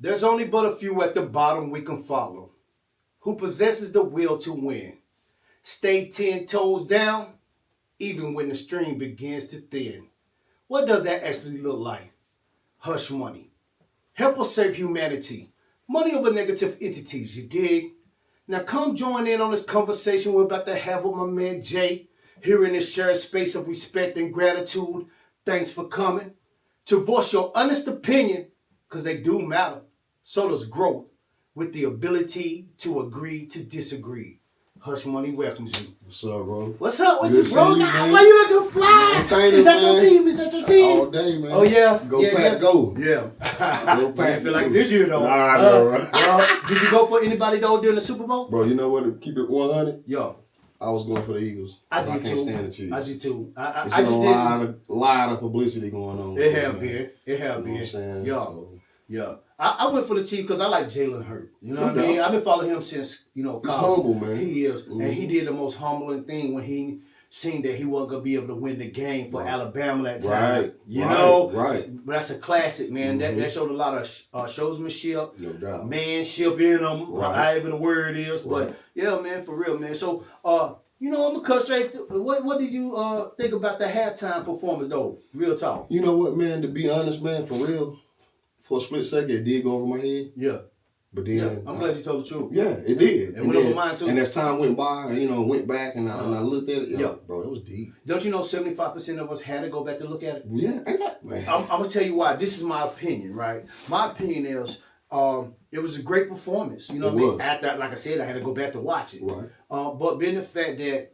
There's only but a few at the bottom we can follow. Who possesses the will to win? Stay 10 toes down, even when the stream begins to thin. What does that actually look like? Hush money. Help us save humanity. Money over negative entities, you dig? Now come join in on this conversation we're about to have with my man Jay, here in this shared space of respect and gratitude. Thanks for coming. To voice your honest opinion, because they do matter. So does growth, with the ability to agree to disagree. Hush Money welcomes you. What's up, bro? What's up with Good you, bro? seeing you, Why man. you looking fly? Is that your team? Is that your team? All day, man. Oh, yeah? Go yeah, Pack, yeah. go. Yeah. Go Pack, feel like go. this year, though. Nah, I know, right? Did you go for anybody, though, during the Super Bowl? Bro, you know what? To keep it 100, Yo. I was going for the Eagles. I can't did too. stand the Chiefs. I did too. It's I been just a lot of publicity going on. It have been. It have You know been. what I'm saying? Yeah. So, Yeah. I went for the Chiefs because I like Jalen Hurts. You know what I No mean? doubt. I've been following him since, college. he's humble, man. He is. Mhm. And he did the most humbling thing when he seen that he wasn't going to be able to win the game for Right. Alabama that time. Right. You Right. know? Right. But that's a classic, man. Mhm. That showed a lot of showsmanship, No doubt. manship in them, Right. however the word is. Right. But, yeah, man, for real, man. So, I'm going to cut straight to, what did you think about the halftime performance, though? Real talk. You know what, man? To be honest, man, for real, for a split second, it did go over my head. Yeah. But then, Yeah, I'm glad you told the truth. Yeah, it did. It went over mine too. And as time went by, went back and I looked at it. Yeah. Bro, it was deep. Don't you know 75% of us had to go back to look at it? Yeah, man. I'm going to tell you why. This is my opinion, right? My opinion is it was a great performance. You know what I mean? After, like I said, I had to go back to watch it. Right. But being the fact that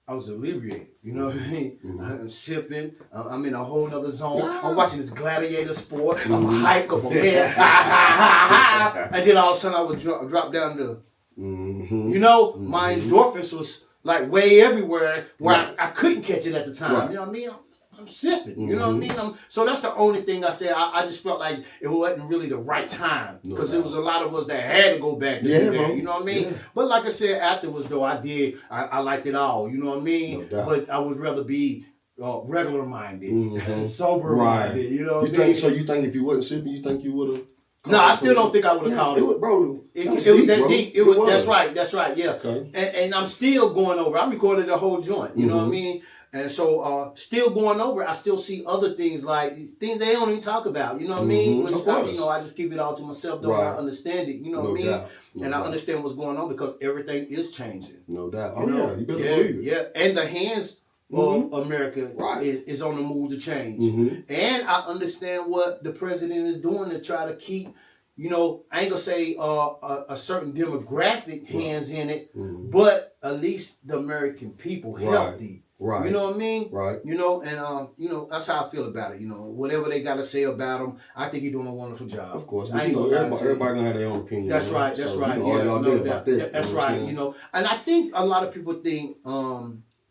I was inebriated, you know what I mean? Mm-hmm. I'm sipping. I'm in a whole nother zone. I'm watching this gladiator sport. Mm-hmm. I'm hyped up, man. And then all of a sudden I would drop down to, my endorphins was like way everywhere where I couldn't catch it at the time. Right. You know what I mean? I'm sipping. You know what I mean? So that's the only thing I said. I just felt like it wasn't really the right time because there was a lot of us that had to go back to do that. bro. You know what I mean? Yeah. But like I said, afterwards though, I liked it all. You know what I mean? No doubt. But I would rather be regular minded, Mhm. sober Right. minded. You know what You I mean? think so? You think if you wasn't sipping, you think you would have? No, I still don't think I would have called it. It was, bro. It was was deep, that bro. deep. It was. was. That's right. Yeah. Okay. And I'm still going over. I recorded the whole joint. You know what I mean? And so, still going over, I still see other things like things they don't even talk about. You know what I mean? Which Of course. I just keep it all to myself. Though Right. I understand it. You know what I mean? Doubt. No And doubt. I understand what's going on because everything is changing. No doubt. You know? You better believe it. Yeah. And the hands of America is on the move to change. Mhm. And I understand what the president is doing to try to keep. I ain't gonna say a certain demographic hands in it, but at least the American people healthy. Right. You know what I mean? Right. And that's how I feel about it. Whatever they got to say about him, I think he's doing a wonderful job. Of course. I But ain't gonna lie to everybody you. gonna have their own opinion. That's man. right. That's So, right. all y'all no did doubt. about that. That's you know what I'm right. saying? And I think a lot of people think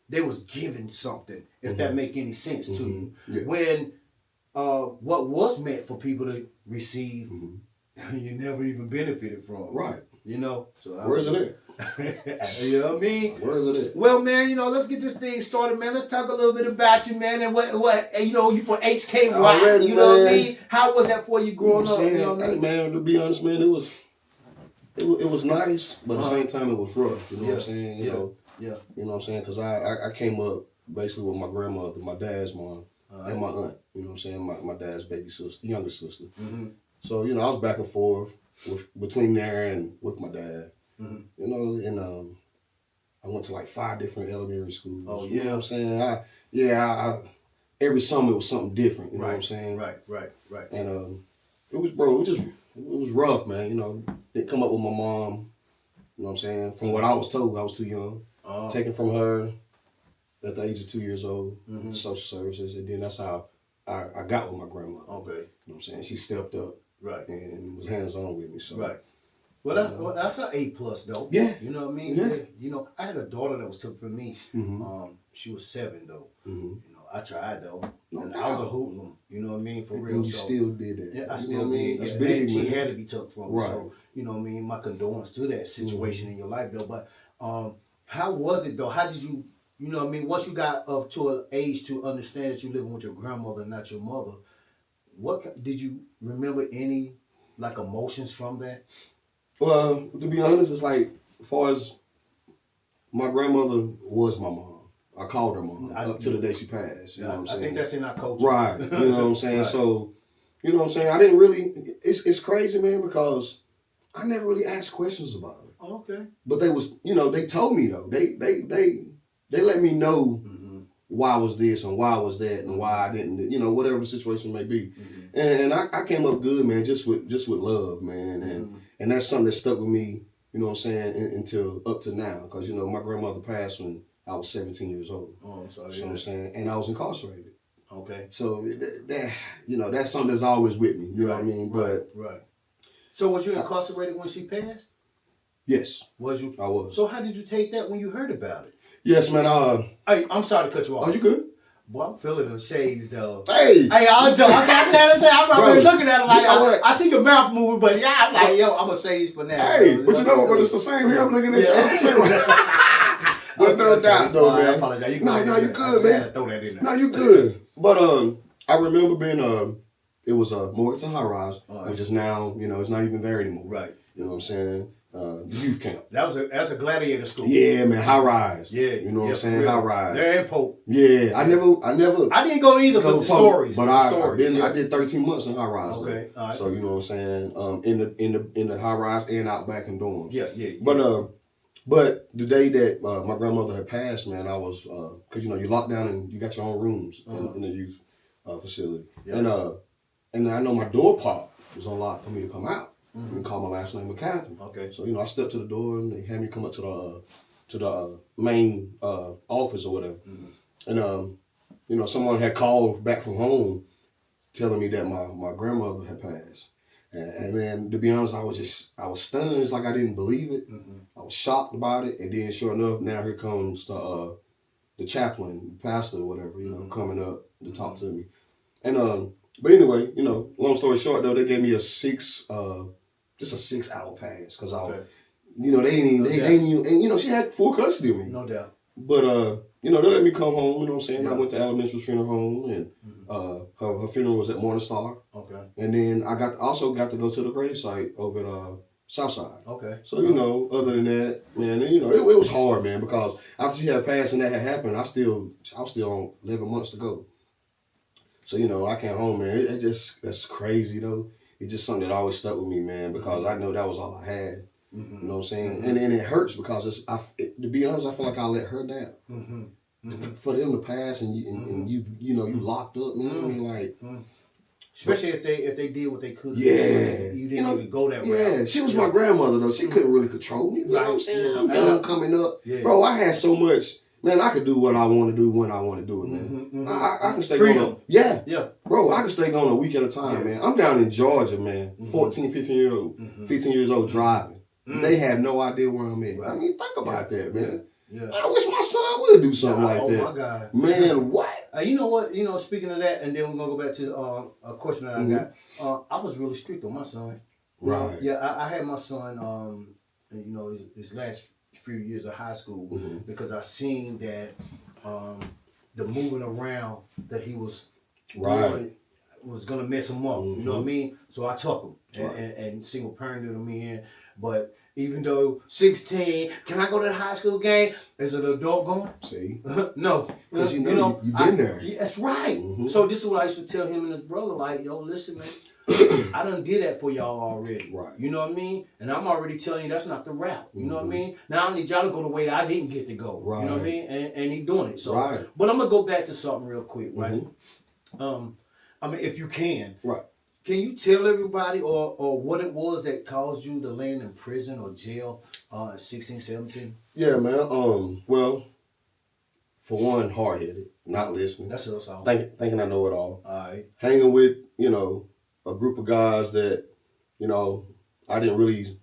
they was given something, if that make any sense to you. Yeah. When what was meant for people to receive, you never even benefited from. Right. So Where is it at? You know what I mean? Where is it at? Well, man, let's get this thing started, man. Let's talk a little bit about you, man, and what you from H.K.Y. Already, you know what I man. mean? How was that for you growing up? You know what I Hey, mean? man, to be honest, man, it was nice, but at the same time it was rough. You know what I'm saying? You know what I'm saying? Because I came up basically with my grandmother, my dad's mom, and my aunt. You know what I'm saying? My dad's baby sister, younger sister. Mm-hmm. So I was back and forth between there and with my dad. Mm-hmm. And I went to like 5 different elementary schools. Oh, You know yeah. what I'm saying? I every summer it was something different. You know what I'm saying? Right. And it was rough, man. Didn't come up with my mom. You know what I'm saying? From what I was told, I was too young. Taken from her at the age of 2 years old, social services, and then that's how I got with my grandma. Okay. You know what I'm saying? She stepped up and was hands on with me. So Well, that's an A+ though. Yeah. You know what I mean? Yeah. I had a daughter that was took from me. She was 7 though. I tried though, and I was a hoodlum. You know what I mean? For real. And you still did that. Yeah, I You still know what did. That's Yeah, big, and she man. had to be took from me. Right. So you know what I mean. My condolence to that situation in your life though. But how was it though? How did you? You know what I mean? Once you got up to an age to understand that you're living with your grandmother, not your mother, did you remember any like emotions from that? Well, to be honest, it's like as far as my grandmother was my mom. I called her mom up to the day she passed. You know what I'm saying? I think that's in our culture. Right. You know what I'm saying? Right. So, you know what I'm saying? I didn't really. It's crazy, man, because I never really asked questions about it. Oh, okay. But they was, they told me though. They let me know why was this and why was that and why I didn't, whatever the situation may be. And I came up good, man, just with love, man, and that's something that stuck with me. You know what I'm saying? Until up to now, because my grandmother passed when I was 17 years old. Oh, I'm sorry. You know what I'm saying? And I was incarcerated. Okay. So that's something that's always with me. You know what I mean? But right. So was you incarcerated when she passed? Yes. Was you? I was. So how did you take that when you heard about it? Yes, man. Hey, I'm sorry to cut you off. Are you good? Boy, I'm feeling those shades though. Hey, I'll joke. I can't say I'm not Bro, really looking at it like you know what? I see your mouth moving, but yeah, I'm like, yo, I'm a sage for now. Hey, but you know what? But it's the same here. I'm looking at you. It's the same way. But no doubt, though, man. I apologize. No, you good, man. Throw that in there. No, you good. But I remember being it was a Morganton High Rise, which is now it's not even there anymore. Right. You know what I'm saying? Youth camp. That's a gladiator school. Yeah, man, high rise. Yeah, you know what I'm saying, high rise. They're in Pope. Yeah, I never. I didn't go to either, but the stories. But I did 13 months in high rise. Okay, all right. So you know what I'm saying, in the high rise and out back in dorms. Yeah. But the day that my grandmother had passed, man, I was because you lock down and you got your own rooms in the youth facility, and I know my door pop was unlocked for me to come out. You can call my last name McCaffrey. Okay. So I stepped to the door and they had me come up to the main office or whatever, and someone had called back from home telling me that my grandmother had passed. And man, to be honest, I was stunned. It's like I didn't believe it. I was shocked about it. And then sure enough, now here comes the chaplain, pastor or whatever, coming up to talk to me. And but anyway, long story short though, they gave me a 6-hour pass because they didn't even, and she had full custody of me. No doubt. But they let me come home, you know what I'm saying? I went to Elementary funeral home and her funeral was at M.O.N.E.Y. Okay. And then I also got to go to the gravesite over at Southside. Okay. So, other than that, man, it was hard, man, because after she had passed and that had happened, I was still on 11 months to go. So, I came home, man. That's crazy though. It's just something that always stuck with me, man, because I know that was all I had. You know what I'm saying? And it hurts because to be honest, I feel like I let her down. For them to pass and you locked up, you know what I mean? Like, especially if they did what they could. Yeah. You didn't even go that route. Yeah, she was my grandmother though. She couldn't really control me. You know what I'm saying? I'm young coming up. Yeah. Bro, I had so much. Man, I could do what I want to do when I want to do it, man. I can stay Freedom. Yeah. Bro, I can stay gone a week at a time, man. I'm down in Georgia, man. 14, 15 years old driving. They have no idea where I'm at. Right. I mean, think about that, man. Yeah. I wish my son would do something like that. Oh my God. Man, what? You know what? Speaking of that, and then we're going to go back to a question that I got. I was really strict on my son. Right. Yeah, I had my son, his last few years of high school because I seen that the moving around that he was doing was going to mess him up. You know what I mean? So I took him and single parented him in. But even though 16, can I go to the high school game? Is an adult going? See? No. Because you've been there. That's right. So this is what I used to tell him and his brother, like, yo, listen, man, I done did that for y'all already. Right. You know what I mean? And I'm already telling you that's not the route. You know what I mean? Now I need y'all to go the way I didn't get to go. Right. You know what I mean? And he doing it. So, but I'm going to go back to something real quick, right? If you can. Right. Can you tell everybody or what it was that caused you to land in prison or jail at 16, 17? Yeah, man. Well, for one, hard-headed, not listening. That's us all. Thinking I know it all. All right. Hanging with, a group of guys that, I didn't really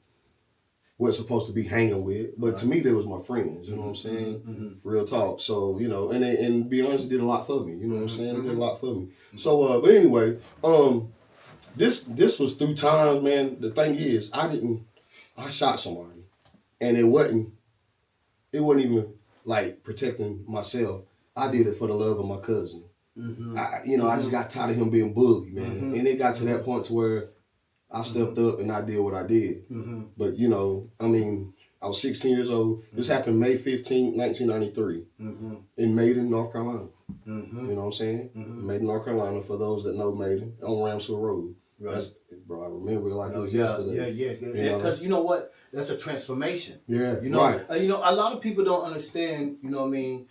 wasn't supposed to be hanging with. But to me, they was my friends. You know what I'm saying? Real talk. So, and be honest, it did a lot for me. You know what I'm saying? It did a lot for me. So, but anyway, This was through times, man. The thing is, I shot somebody, and it wasn't even like protecting myself. I did it for the love of my cousin. I just got tired of him being bullied, man. And it got to that point to where I stepped up and I did what I did. Mm-hmm. But, you know, I mean, I was 16 years old. This happened May 15, 1993 in Maiden, North Carolina. You know what I'm saying? Maiden, North Carolina, for those that know Maiden, on Ramsville Road. Right. Bro, I remember it like it was yesterday. Yeah. Because you know what? That's a transformation. Yeah, you know, right. You know, a lot of people don't understand, you know what I mean?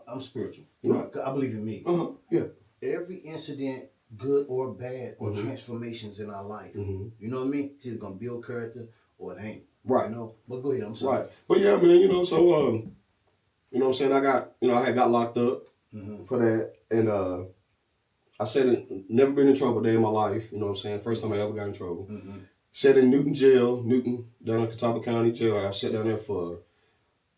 I'm spiritual. Right. I believe in me. Yeah. Every incident, good or bad, or transformations in our life, you know what I mean? It's either going to build character or it ain't. Right. You know? But go ahead, I'm sorry. Right. But yeah, man, you know, so, you know what I'm saying? I had got locked up for that. And I said it, never been in trouble a day in my life. You know what I'm saying? First time I ever got in trouble. Sat in Newton jail, down in Catawba County jail. I sat down there for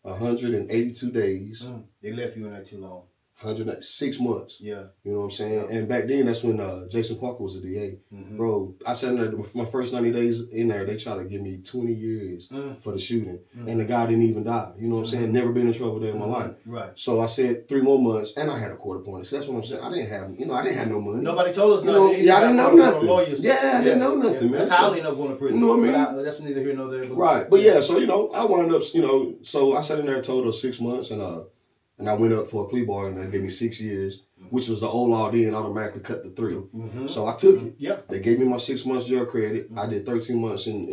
182 days. They left you in there too long. 106 months. Yeah. You know what I'm saying? Yeah. And back then, that's when Jason Parker was a DA. Bro, I sat in there, my first 90 days in there, they tried to give me 20 years for the shooting. And the guy didn't even die. You know what I'm saying? Never been in trouble there in my life. Right. So I said 3 more months, and I had a quarter point. So that's what I'm saying. I didn't have no money. Nobody told us nothing. I didn't know nothing. Lawyers. Yeah, I didn't know nothing, man. That's how I ended up going to prison. You know what I mean? That's neither here nor there. Right. But yeah, so, you know, I wound up, you know, so I sat in there a total of 6 months, and I went up for a plea bargain and they gave me 6 years, which was the old law then, automatically cut to 3. So I took it. Yep. They gave me my 6 months jail credit. I did 13 months in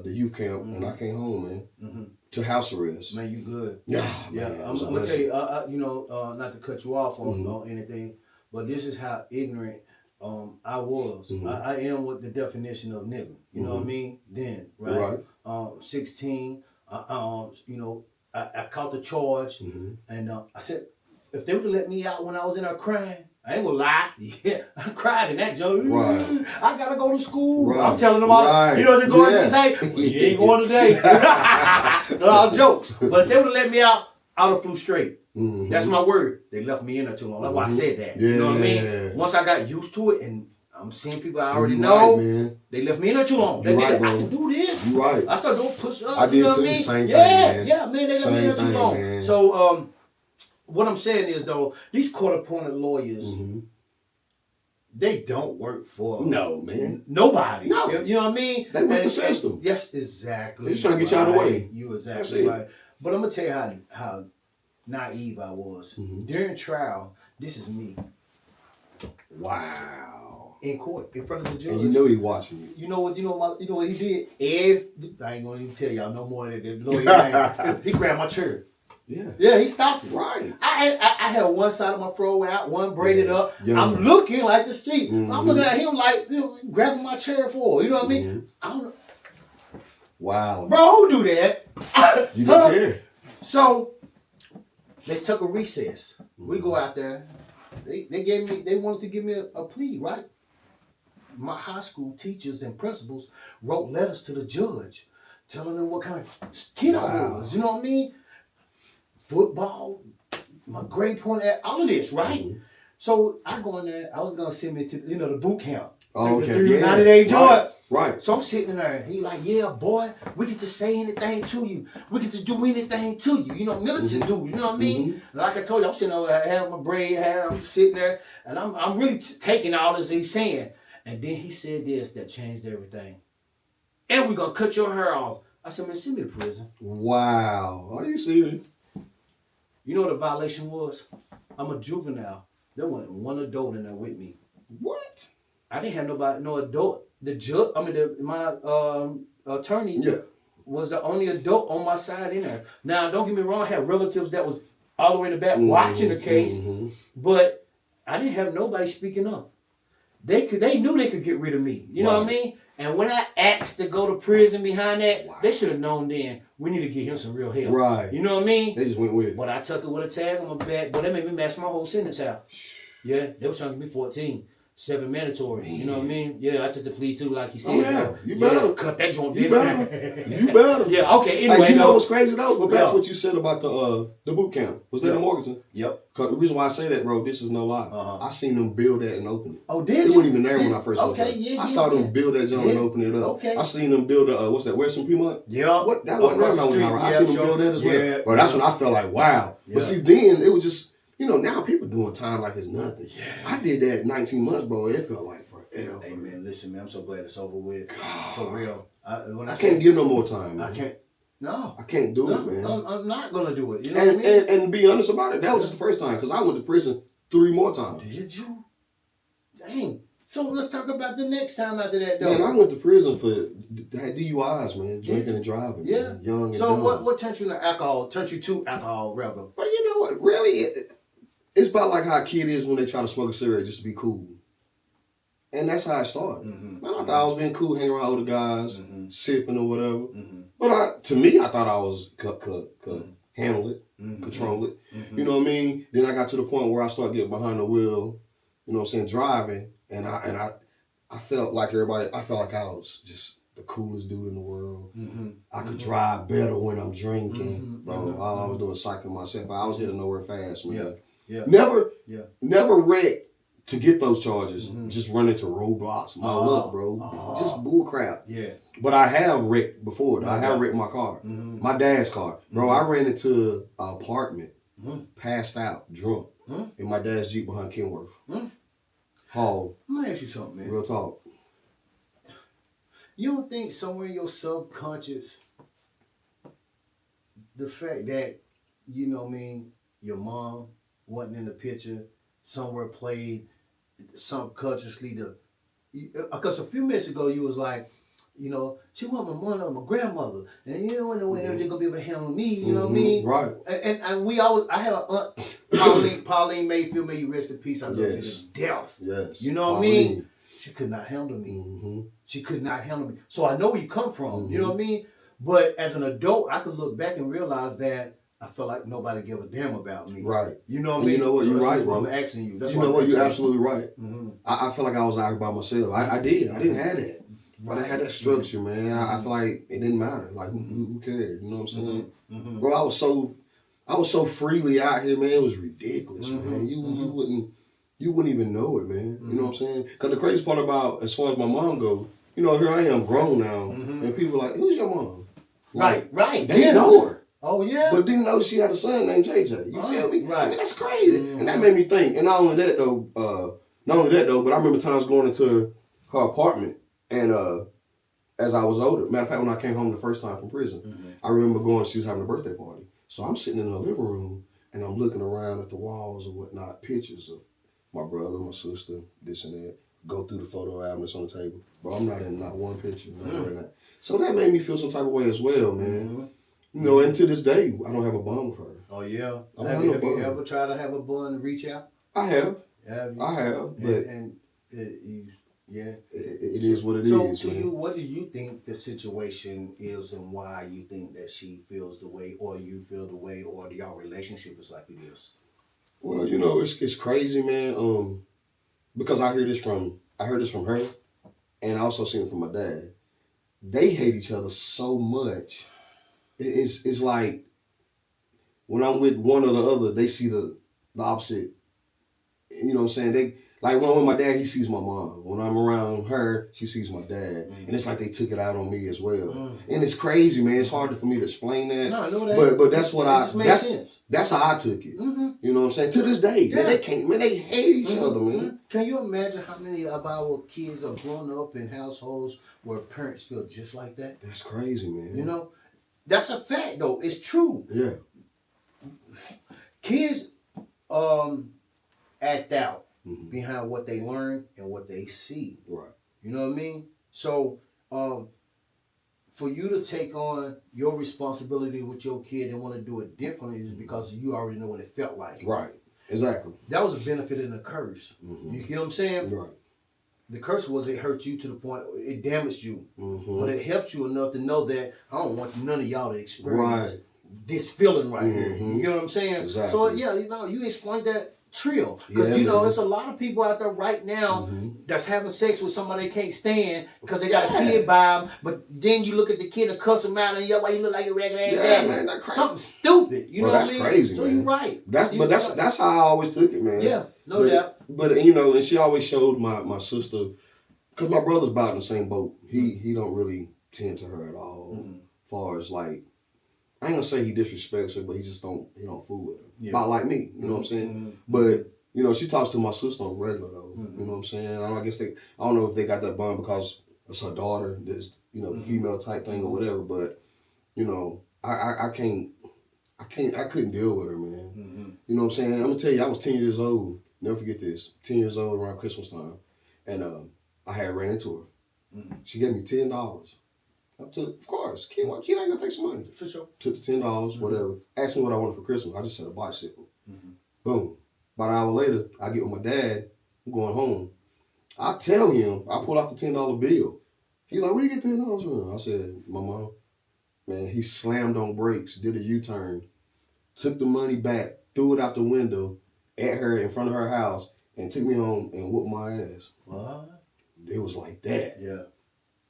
the youth camp, and I came home, man, to house arrest. Man, you good. Yeah, yeah. Man, I'm gonna tell you, you know, not to cut you off on anything, but this is how ignorant I was. I am what the definition of nigga. You know what I mean? Then, right? 16. You know, I caught the charge, and I said, if they would have let me out when I was in there crying, I ain't gonna lie. Yeah, I cried in that joke. Right. I gotta go to school. Right. I'm telling them all, you know what they're going to say? Well, you ain't going today. No, all jokes. But if they would have let me out, I would have flew straight. That's my word. They left me in there too long. That's why I said that. Yeah. You know what I mean? Once I got used to it, and I'm seeing people I already know, man. They left me in there too long. They right, I can do this. You right. I started doing push-ups. I did you know too. What I mean? Same thing, man. They left Same me in there too long. Man. So, what I'm saying is, though, these court-appointed lawyers, they don't work for nobody. No. You know what I mean? They work the system. Yes, exactly. They're trying to get you out of the way. You exactly right. But I'm going to tell you how naive I was. During trial, this is me. Wow. In court, in front of the judge. And you know he watching you. You know what he did? I ain't gonna even tell y'all no more than the lawyer. He grabbed my chair. Yeah, he stopped it. Right. I had one side of my fro out, one braided up. I'm looking like the street. I'm looking at him like, you know, grabbing my chair for. You know what I mean? I don't know. Wow. Bro, who do that? You don't care. So they took a recess. We go out there. They wanted to give me a plea, right? My high school teachers and principals wrote letters to the judge telling them what kind of kid I was. You know what I mean? Football, my grade point, all of this, right? So I go in there. I was gonna send me to the boot camp. Oh, okay. 90-day joy. Right. So I'm sitting there. He like, yeah, boy, we get to say anything to you. We get to do anything to you. You know, militant dude. You know what I mean? Like I told you, I'm sitting over, I have my braid hair. I'm sitting there, and I'm really taking all this he's saying. And then he said this that changed everything. And we're gonna cut your hair off. I said, man, send me to prison. Wow. Are you serious? You know what the violation was? I'm a juvenile. There wasn't one adult in there with me. What? I didn't have no adult. The judge, my attorney was the only adult on my side in there. Now, don't get me wrong, I had relatives that was all the way in the back watching the case, but I didn't have nobody speaking up. They knew they could get rid of me. You know what I mean? And when I asked to go to prison behind that, they should have known then we need to get him some real help. Right. You know what I mean? They just went with it. But I took it with a tag on my back. But they made me mess my whole sentence out. Yeah, they was trying to give me 14. 7 mandatory. You know what I mean? Yeah, I took the plea too, like you said. Oh, yeah. You better. Cut that joint. You better. Yeah, okay. Anyway, you know what's crazy though? But that's what you said about the boot camp. Was that in Morganton? Yep. Cause the reason why I say that, bro, this is no lie. I seen them build that and open it. Oh, did you? They weren't even there when I first looked at it. Yeah, I saw them build that joint and open it up. Okay. I seen them build what's that, Western Piedmont? Yeah. What? That wasn't there. I seen them build that as well. Yeah. But that's when I felt like, wow. Yeah. But see, then it was just, now people doing time like it's nothing. Yeah. I did that 19 months, bro. It felt like forever. ever. Hey, man, listen, man, I'm so glad it's over with. God. For real. I can't give no more time, man. I can't. No. I can't do it, man. I'm not going to do it. You know what I mean? And to be honest about it, that was just the first time, because I went to prison 3 more times. Did you? Dang. So let's talk about the next time after that, though. Man, I went to prison for DUIs, man, drinking and driving. Yeah. Man, young and so dumb. what turned you to alcohol? Turned you to alcohol, rather? But you know what? Really, it's about like how a kid is when they try to smoke a cigarette just to be cool. And that's how it started. Mm-hmm. Man, I thought I was being cool, hanging around with the guys, sipping or whatever. Mm-hmm. But to me, I thought I was could handle it, control it. Mm-hmm. You know what I mean? Then I got to the point where I started getting behind the wheel, you know what I'm saying, driving, and I felt like everybody. I felt like I was just the coolest dude in the world. Mm-hmm. I could drive better when I'm drinking, bro. All I was doing was cycling myself. I was hitting nowhere fast, man. Yeah. Never wrecked to get those charges. Just run into roadblocks. My luck, bro. Just bull crap. Yeah. But I have wrecked before. I have wrecked my car. My dad's car. Bro, I ran into an apartment, passed out, drunk, in my dad's Jeep behind Kenworth. Hall. I'm going to ask you something, man. Real talk. You don't think somewhere in your subconscious, the fact that, you know what I mean, your mom wasn't in the picture, somewhere played subconsciously because a few minutes ago you was like, you know, she wasn't my mother or my grandmother, and you don't know when they're gonna be able to handle me, you know what I mean? Right. And I had an aunt, Pauline Mayfield, may you rest in peace. I love you to death. Yes. You know what I mean? She could not handle me. She could not handle me. So I know where you come from. You know what I mean? But as an adult, I could look back and realize that I felt like nobody gave a damn about me. Right. You know what I mean? You know what? So you're right, bro. bro. I'm asking you. That's you know what? You're absolutely right. I feel like I was out here by myself. I did. I didn't have that. I didn't have that structure, man. I feel like it didn't matter. Like who cared? You know what I'm saying? Bro, I was so freely out here, man. It was ridiculous, man. You wouldn't even know it, man. You know what I'm saying? Because the crazy part about, as far as my mom goes, you know, here I am grown now, and people are like, "Who's your mom?" Like, right. They know her. Oh yeah. But didn't know she had a son named JJ. You feel me? Right. I mean, that's crazy. And that made me think. And not only that though, but I remember times going into her apartment, and as I was older, matter of fact, when I came home the first time from prison, I remember going. She was having a birthday party, so I'm sitting in her living room and I'm looking around at the walls or whatnot, pictures of my brother, my sister, this and that. Go through the photo album that's on the table, but I'm not in not one picture. So that made me feel some type of way as well, man. You know, and to this day, I don't have a bond with her. Oh yeah. Have you ever tried to have a bond and reach out? I have. Have you? I have, but it is what it is. So to you, what do you think the situation is, and why you think that she feels the way, or you feel the way, or y'all relationship is like it is? Well, you know, it's crazy, man. Because I heard this from her, and I also seen it from my dad. They hate each other so much. It's like when I'm with one or the other, they see the opposite. You know what I'm saying? Like when I'm with my dad, he sees my mom. When I'm around her, she sees my dad. And it's like they took it out on me as well. And it's crazy, man. It's hard for me to explain that. No, I know that. But that's what makes sense. That's how I took it. You know what I'm saying? To this day, man, they can't. Man, they hate each other, man. Can you imagine how many of our kids are growing up in households where parents feel just like that? That's crazy, man. You know, that's a fact though. It's true. Yeah. Kids act out behind what they learn and what they see. Right. You know what I mean? So for you to take on your responsibility with your kid and want to do it differently is because you already know what it felt like. Right. Exactly. That was a benefit and a curse. You get what I'm saying? Right. The curse was it hurt you to the point it damaged you, but it helped you enough to know that I don't want none of y'all to experience this feeling right here. You get what I'm saying? Exactly. So yeah, you know, you explained that trill because you know, it's a lot of people out there right now that's having sex with somebody they can't stand because they got a kid by them. But then you look at the kid and cuss him out and why you look like a regular ass daddy. Man, that's crazy. Something stupid. You know what I mean? That's crazy. So man. you're right. That's how I always took it, man. Yeah, no doubt. But you know, and she always showed my sister, because my brother's about in the same boat. He don't really tend to her at all. As far as like, I ain't gonna say he disrespects her, but he don't fool with her. About like me, you know what I'm saying? But you know, she talks to my sister on regular though. You know what I'm saying? I don't know if they got that bond because it's her daughter, this, you know, the female type thing or whatever. But you know, I couldn't deal with her, man. You know what I'm saying? I'm gonna tell you, I was 10 years old. Never forget this. 10 years old around Christmas time, and I had ran into her. She gave me $10. Of course, kid ain't gonna take some money. For sure. Took the $10, whatever. Asked me what I wanted for Christmas. I just said a bicycle. Boom. About an hour later, I get with my dad. I'm going home. I tell him, I pull out the $10 bill. He's like, where you get $10 from? I said, my mom. Man, he slammed on brakes, did a U-turn, took the money back, threw it out the window at her in front of her house, and took me home and whooped my ass. What? It was like that. Yeah.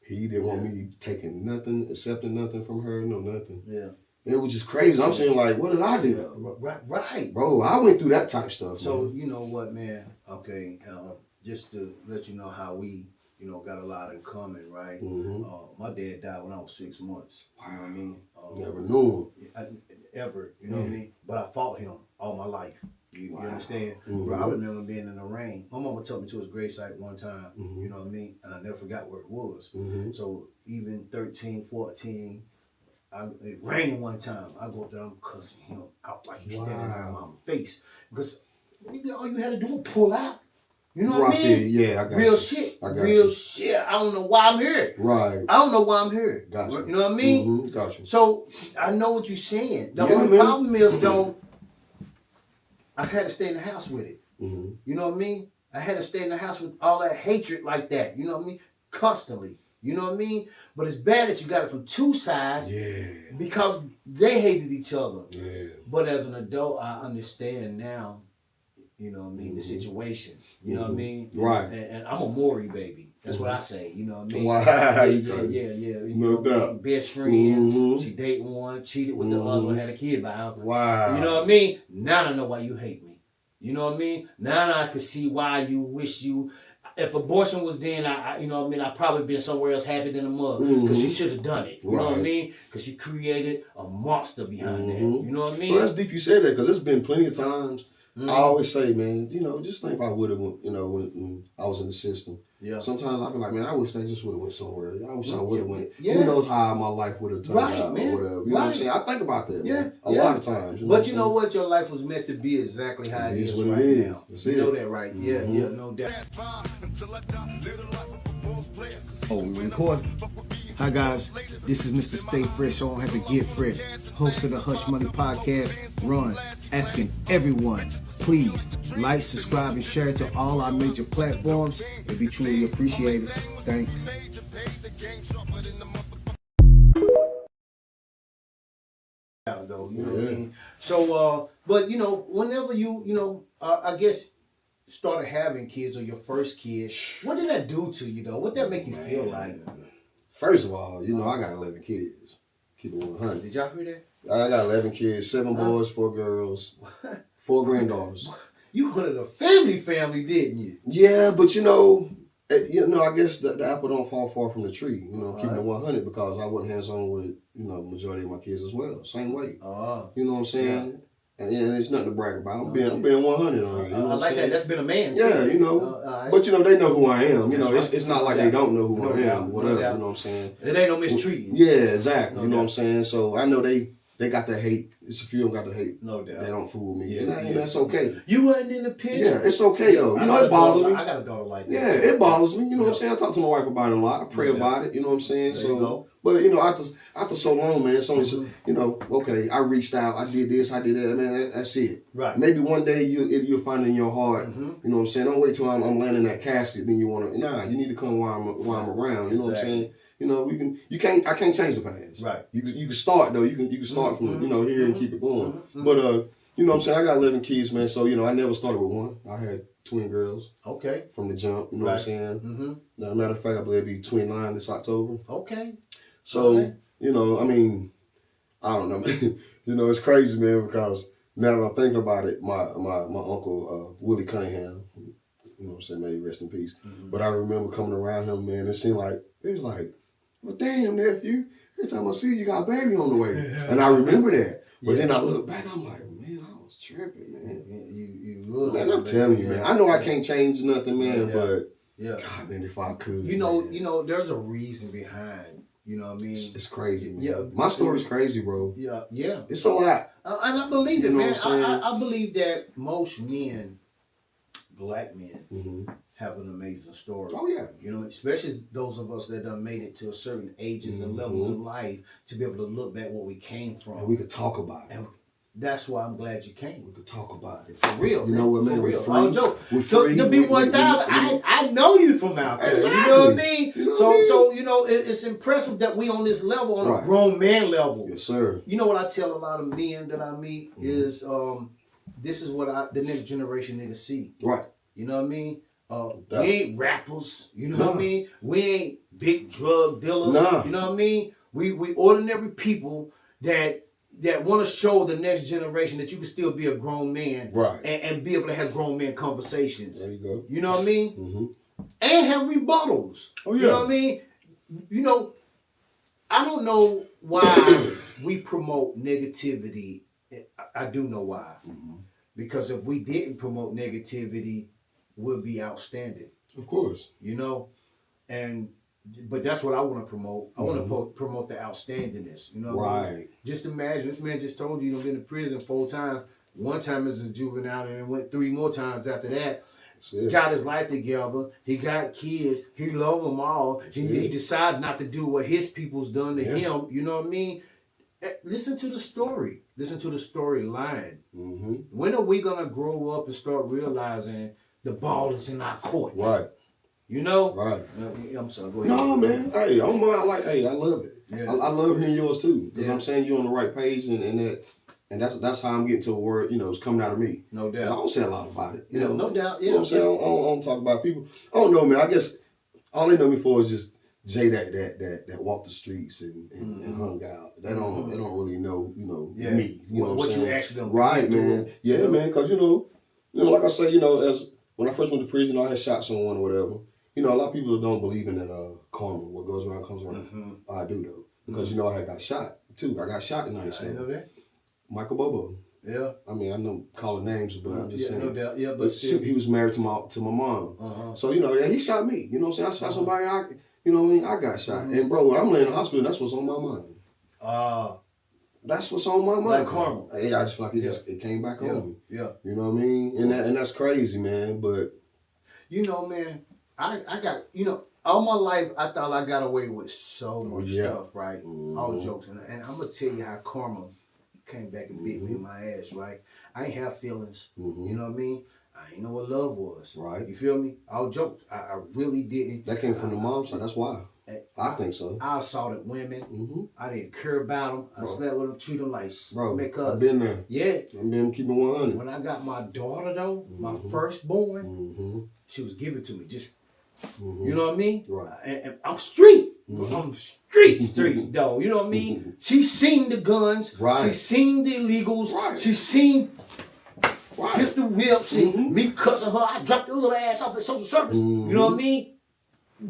He didn't want me taking nothing, accepting nothing from her, no nothing. Yeah. It was just crazy. I'm saying, like, what did I do? Right. Bro, I went through that type stuff. So, man. you know what, man? Okay, just to let you know how we, you know, got a lot in common, right? My dad died when I was 6 months. You know what I mean? Never knew him. Ever, you know what I mean? But I fought him all my life. You understand? Bro, I remember being in the rain. My mama took me to his gravesite one time, you know what I mean? And I never forgot where it was. So even 13, 14, it rained one time. I go up there, I'm cussing him out like he's standing on my face. Because all you had to do was pull out. You know what I mean? Yeah, I got Real you. shit. I got Real you. shit. I don't know why I'm here. Right. I don't know why I'm here. Got you. You know what I mean? Got you. So I know what you're saying. The only problem is I had to stay in the house with it. You know what I mean? I had to stay in the house with all that hatred like that. You know what I mean? Constantly. You know what I mean? But it's bad that you got it from two sides. Yeah. Because they hated each other. Yeah. But as an adult, I understand now, you know what I mean, the situation. You know what I mean? Right. And I'm a M.O.N.E.Y baby. That's what I say. You know what I mean? Wow. Yeah. You No know, doubt. Best friends. She dating one, cheated with the other one, had a kid by him. Wow. You know what I mean? Now I know why you hate me. You know what I mean? Now I can see why you wish you. If abortion was then, I you know what I mean, I'd probably been somewhere else happy than a mug. Because she should have done it. You know what I mean? Because she created a monster behind that. You know what I mean? Well, that's deep you said that, because there's been plenty of times I always say, man, you know, just think if I would have went, you know, when I was in the system. Yeah. Sometimes I be like, man, I wish they just would have went somewhere. I wish I would have went. Yeah. Who knows how my life would have turned out man. or whatever. You know what I'm saying? I think about that, man. A lot of times. But you know what? Your life was meant to be exactly how it is right now. You know that, right? Yeah, no doubt. Oh, we recording? Hi guys, this is Mr. Stay Fresh, so I don't have to get fresh. Host of the H.U.S.H podcast, Ron, asking everyone, please like, subscribe, and share it to all our major platforms. It'd be truly appreciated. Thanks. Though, you know what I mean? So, but you know, whenever you I guess started having kids or your first kid, what did that do to you though? What did that make you feel like? First of all, you know, I got 11 kids. Keep it 100. Did y'all hear that? I got 11 kids, 7 boys, 4 girls, 4 granddaughters. You wanted a family, didn't you? Yeah, but you know, I guess the apple don't fall far from the tree. You know, keeping it 100, because I wasn't hands-on with, you know, majority of my kids as well. Same way. You know what I'm saying? Yeah. And it's nothing to brag about. I'm being 100 on it. You know I like that. That's been a man too. Yeah, you know. But you know, they know who I am. You know, it's not like they don't know who I am. Whatever. You know what I'm saying? It ain't no mistreating. Yeah, exactly. You know what I'm saying? So I know they got that hate. It's a few of them got the hate. No doubt. They don't fool me. Yeah, and that's okay. You wasn't in the picture. Yeah, it's okay though. You know, it bothers me. I got a daughter like that. Yeah, it bothers me. You know what I'm saying? I talk to my wife about it a lot. I pray about it. You know what I'm saying? So, but you know, after so long, man, it's only you know, okay, I reached out, I did this, I did that, man. That's it. Right. Maybe one day you'll find it in your heart. You know what I'm saying? Don't wait till I'm laying in that casket. Then you want to. Nah, you need to come while I'm around. You know what I'm saying? You know, I can't change the past. Right. You can start though. You can start from here and keep it going. But you know what I'm saying? I got 11 kids, man. So you know, I never started with one. I had twin girls. Okay. From the jump. You know what I'm saying? Now, matter of fact, I believe it'll be twin 9 this October. Okay. So you know, I mean, I don't know. You know, it's crazy, man, because now that I'm thinking about it, my uncle Willie Cunningham, you know what I'm saying, may he rest in peace. But I remember coming around him, man. It was like, well, damn, nephew. Every time I see you got a baby on the way. And I remember that. But then I look back, I'm like, man, I was tripping, man. You was. Man, I'm telling you, man. I know I can't change nothing, man, but God, man, if I could. You know, there's a reason behind, you know what I mean? It's crazy, man. Yeah. My story's crazy, bro. Yeah. It's a lot. And I believe it, You know man. what I'm saying? I believe that most men, black men, Mm-hmm. have an amazing story. Oh, yeah. You know, especially those of us that done made it to a certain ages and levels in life to be able to look back where we came from. And we could talk about it. And that's why I'm glad you came. We could talk about it. For real, you know what, man? For real. We're free. Joe, We're free. To be 1,000, I know you from out there. Exactly. You know what I mean? You know so, what I mean? so you know, it's impressive that we on this level, on a grown man level. Yes, sir. You know what I tell a lot of men that I meet is, this is what the next generation niggas see. Right. You know what I mean? We ain't rappers. You know what I mean? We ain't big drug dealers. You know what I mean? We ordinary people that want to show the next generation that you can still be a grown man, right, and be able to have grown man conversations. There you go. You know what I mean? Mm-hmm. And have rebuttals. Oh yeah. You know what I mean? You know, I don't know why we promote negativity. I do know why. Mm-hmm. Because if we didn't promote negativity, we'll be outstanding. Of course. You know, but that's what I want to promote. I want to promote the outstandingness. You know what I mean? Just imagine, this man just told you he's been to prison 4 times. 1 time as a juvenile and then went 3 more times after that. Got his life together. He got kids. He loved them all. He decided not to do what his people's done to him. You know what I mean? Listen to the story. Listen to the storyline. Mm-hmm. When are we going to grow up and start realizing the ball is in our court? Right. You know? Right. I'm sorry. Go ahead. No, man. Hey, I don't mind. I love it. Yeah. I love hearing yours too. Because I'm saying you're on the right page and that's how I'm getting to a word, it's coming out of me. No doubt. I don't say a lot about it. No doubt. Yeah. You know what I'm saying? I don't talk about people. I don't know, man. I guess all they know me for is just Jay that walked the streets and hung out. They don't really know, me. You know what I'm saying? You actually done. Right, man. Yeah, man. Because, like I say, as when I first went to prison, I had shot someone or whatever. A lot of people don't believe in that karma. What goes around comes around. Mm-hmm. I do, though. Because, I had got shot, too. I got shot in 97. I know that. Michael Bobo. Yeah. I mean, I know calling names, but I'm just saying. No doubt. Yeah, but he was married to my mom. Uh-huh. So, he shot me. You know what I'm saying? I shot somebody, I got shot. Mm-hmm. And, bro, when I'm laying in the hospital, that's what's on my mind. That's what's on my mind. Like karma. Yeah, I just feel like it came back on me. Yeah. You know what I mean? And that's crazy, man. But man, I got, all my life I thought I got away with so much stuff, right? Mm-hmm. All jokes. And I'm gonna tell you how karma came back and bit me in my ass, right? I ain't have feelings. Mm-hmm. You know what I mean? I ain't know what love was. Right. You feel me? All jokes. I really didn't. That came from the mom side. That's why. I think so. I assaulted women. Mm-hmm. I didn't care about them. I slept with them, treat them like I've been there. Yeah. I've been keeping 100. When I got my daughter, though, my firstborn, she was given to me. Just, you know what I mean? Right. And I'm street. Mm-hmm. I'm street, though. You know what I mean? Mm-hmm. She seen the guns. Right. She seen the illegals. Right. She seen pistol whips and me cussing her. I dropped the little ass off at social service. Mm-hmm. You know what I mean?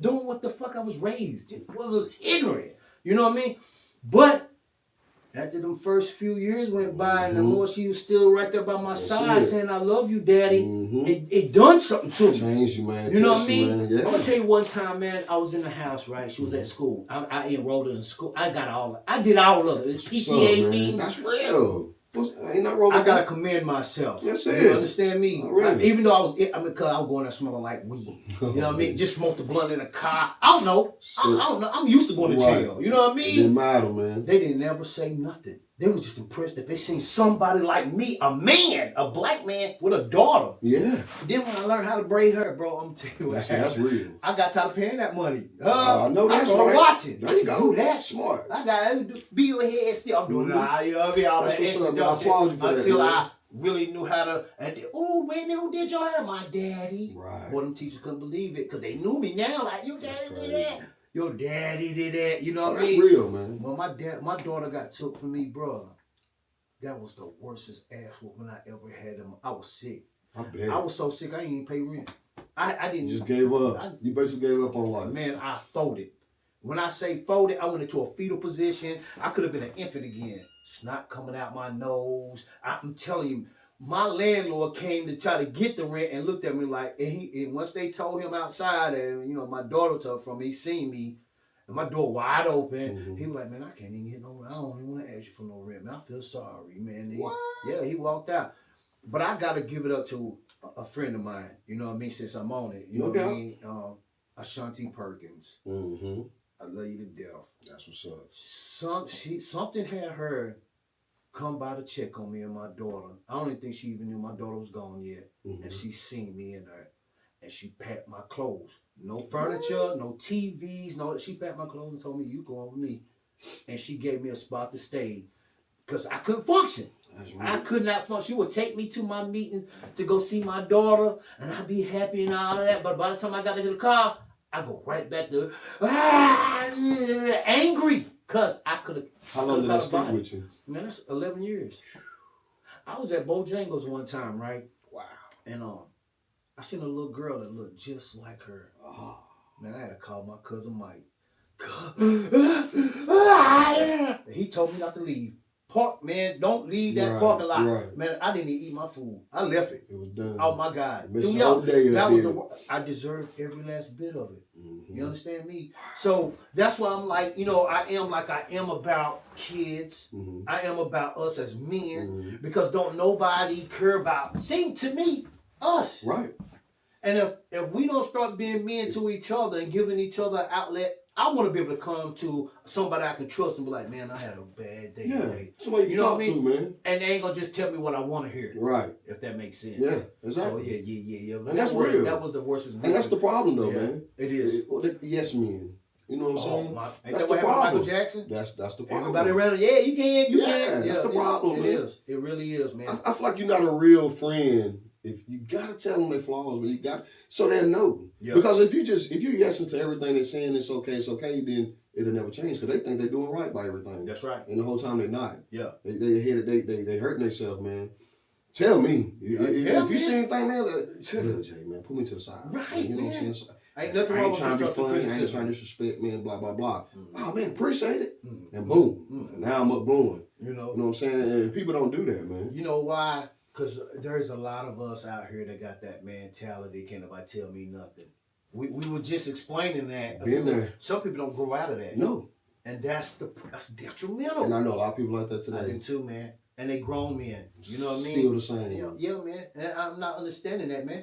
Doing what the fuck I was raised. Just was ignorant. You know what I mean? But after them first few years went by and the more she was still right there by my side saying, I love you, Daddy, it done something to me. Changed you, man. You know what I mean? Yeah. I'm going to tell you one time, man, I was in the house, right? She was at school. I enrolled her in school. I did all of it. PTA meetings. That's real. Ain't nothing wrong with I gotta commend myself. Yes, you understand me? Really? Even though because I was going there smelling like weed. You know what I mean? Just smoked the blunt in a car. I don't know. I don't know. I'm used to going to jail. You know what I mean? It didn't matter, man. They didn't ever say nothing. They were just impressed that they seen somebody like me, a man, a black man with a daughter. Yeah. Then when I learned how to braid her, bro, I'm telling you, that's real. I got tired of paying that money. I know that's I started watching. There you go. That smart. I got be your head still. I'm doing That's what's up, man. I applaud you for that. Until I really knew how to. And man, who did your hair? My daddy. Right. Boy, them teachers couldn't believe it because they knew me now. Like your daddy did that. Your daddy did that. You know what I mean? That's real, man. When my daughter got took from me, bro. That was the worstest ass whooping I ever had. I was sick. I bet. I was so sick I didn't even pay rent. I didn't. You just gave up. You basically gave up on life. Man, I folded. When I say folded, I went into a fetal position. I could have been an infant again. Snot coming out my nose. I'm telling you, my landlord came to try to get the rent and looked at me like, and once they told him outside, and my daughter told from me, he seen me, and my door wide open. He was like, man, I can't even get no rent. I don't even want to ask you for no rent, man. I feel sorry, man. Yeah, he walked out. But I gotta give it up to a friend of mine. You know what I mean? Since I'm on it, you know what I mean? Ashanti Perkins. I love you to death. That's what's up. Something had her come by to check on me and my daughter. I don't even think she even knew my daughter was gone yet. And she seen me in there. And she packed my clothes. No furniture, no TVs, she packed my clothes and told me, you going with me. And she gave me a spot to stay. Because I couldn't function. I could not function. She would take me to my meetings to go see my daughter, and I'd be happy and all of that. But by the time I got into the car, I go right back to angry because I could have. How long did I stay with you? Man, that's 11 years. I was at Bojangles one time, right? Wow. And I seen a little girl that looked just like her. Oh man, I had to call my cousin Mike. He told me not to leave. Park, man, don't leave that parking lot. Right. Man, I didn't even eat my food. I left it. It was done. Oh my God. I deserved every last bit of it. You understand me? So that's why I'm like, I am about kids. I am about us as men because don't nobody care about, seem to me, us. Right. And if we don't start being men to each other and giving each other an outlet, I want to be able to come to somebody I can trust and be like, man, I had a bad day today. Somebody you know talk to, man. And they ain't going to just tell me what I want to hear. Right. If that makes sense. Yeah, exactly. So, yeah. And that's real. That was the worst. And that's the problem, though, man. It is. Yes, men. You know what I'm saying? That's the problem. Michael Jackson? That's the problem. Everybody around, you can. That's the problem, man. It is. It really is, man. I feel like you're not a real friend. If you gotta tell them their flaws, but you got so they'll know. Yeah. Because if you're yesing to everything they're saying, it's okay, then it'll never change because they think they're doing right by everything. That's right. And the whole time they're not. Yeah. They hurting themselves, man. Tell me if you see anything, man. Look, Jay, man, put me to the side. Right. You know what I'm saying? Ain't nothing wrong with trying to be funny. I ain't trying to disrespect, man. Blah blah blah. Oh man, appreciate it. And boom. And now I'm up blowing. You know what I'm saying? And people don't do that, man. You know why? Because there's a lot of us out here that got that mentality. Can't nobody tell me nothing. We were just explaining that. Been there. Some people don't grow out of that. No. And that's detrimental. And I know a lot of people like that today. I do too, man. And they grown men. You know what I mean? Still the same. Yeah, man. And I'm not understanding that, man.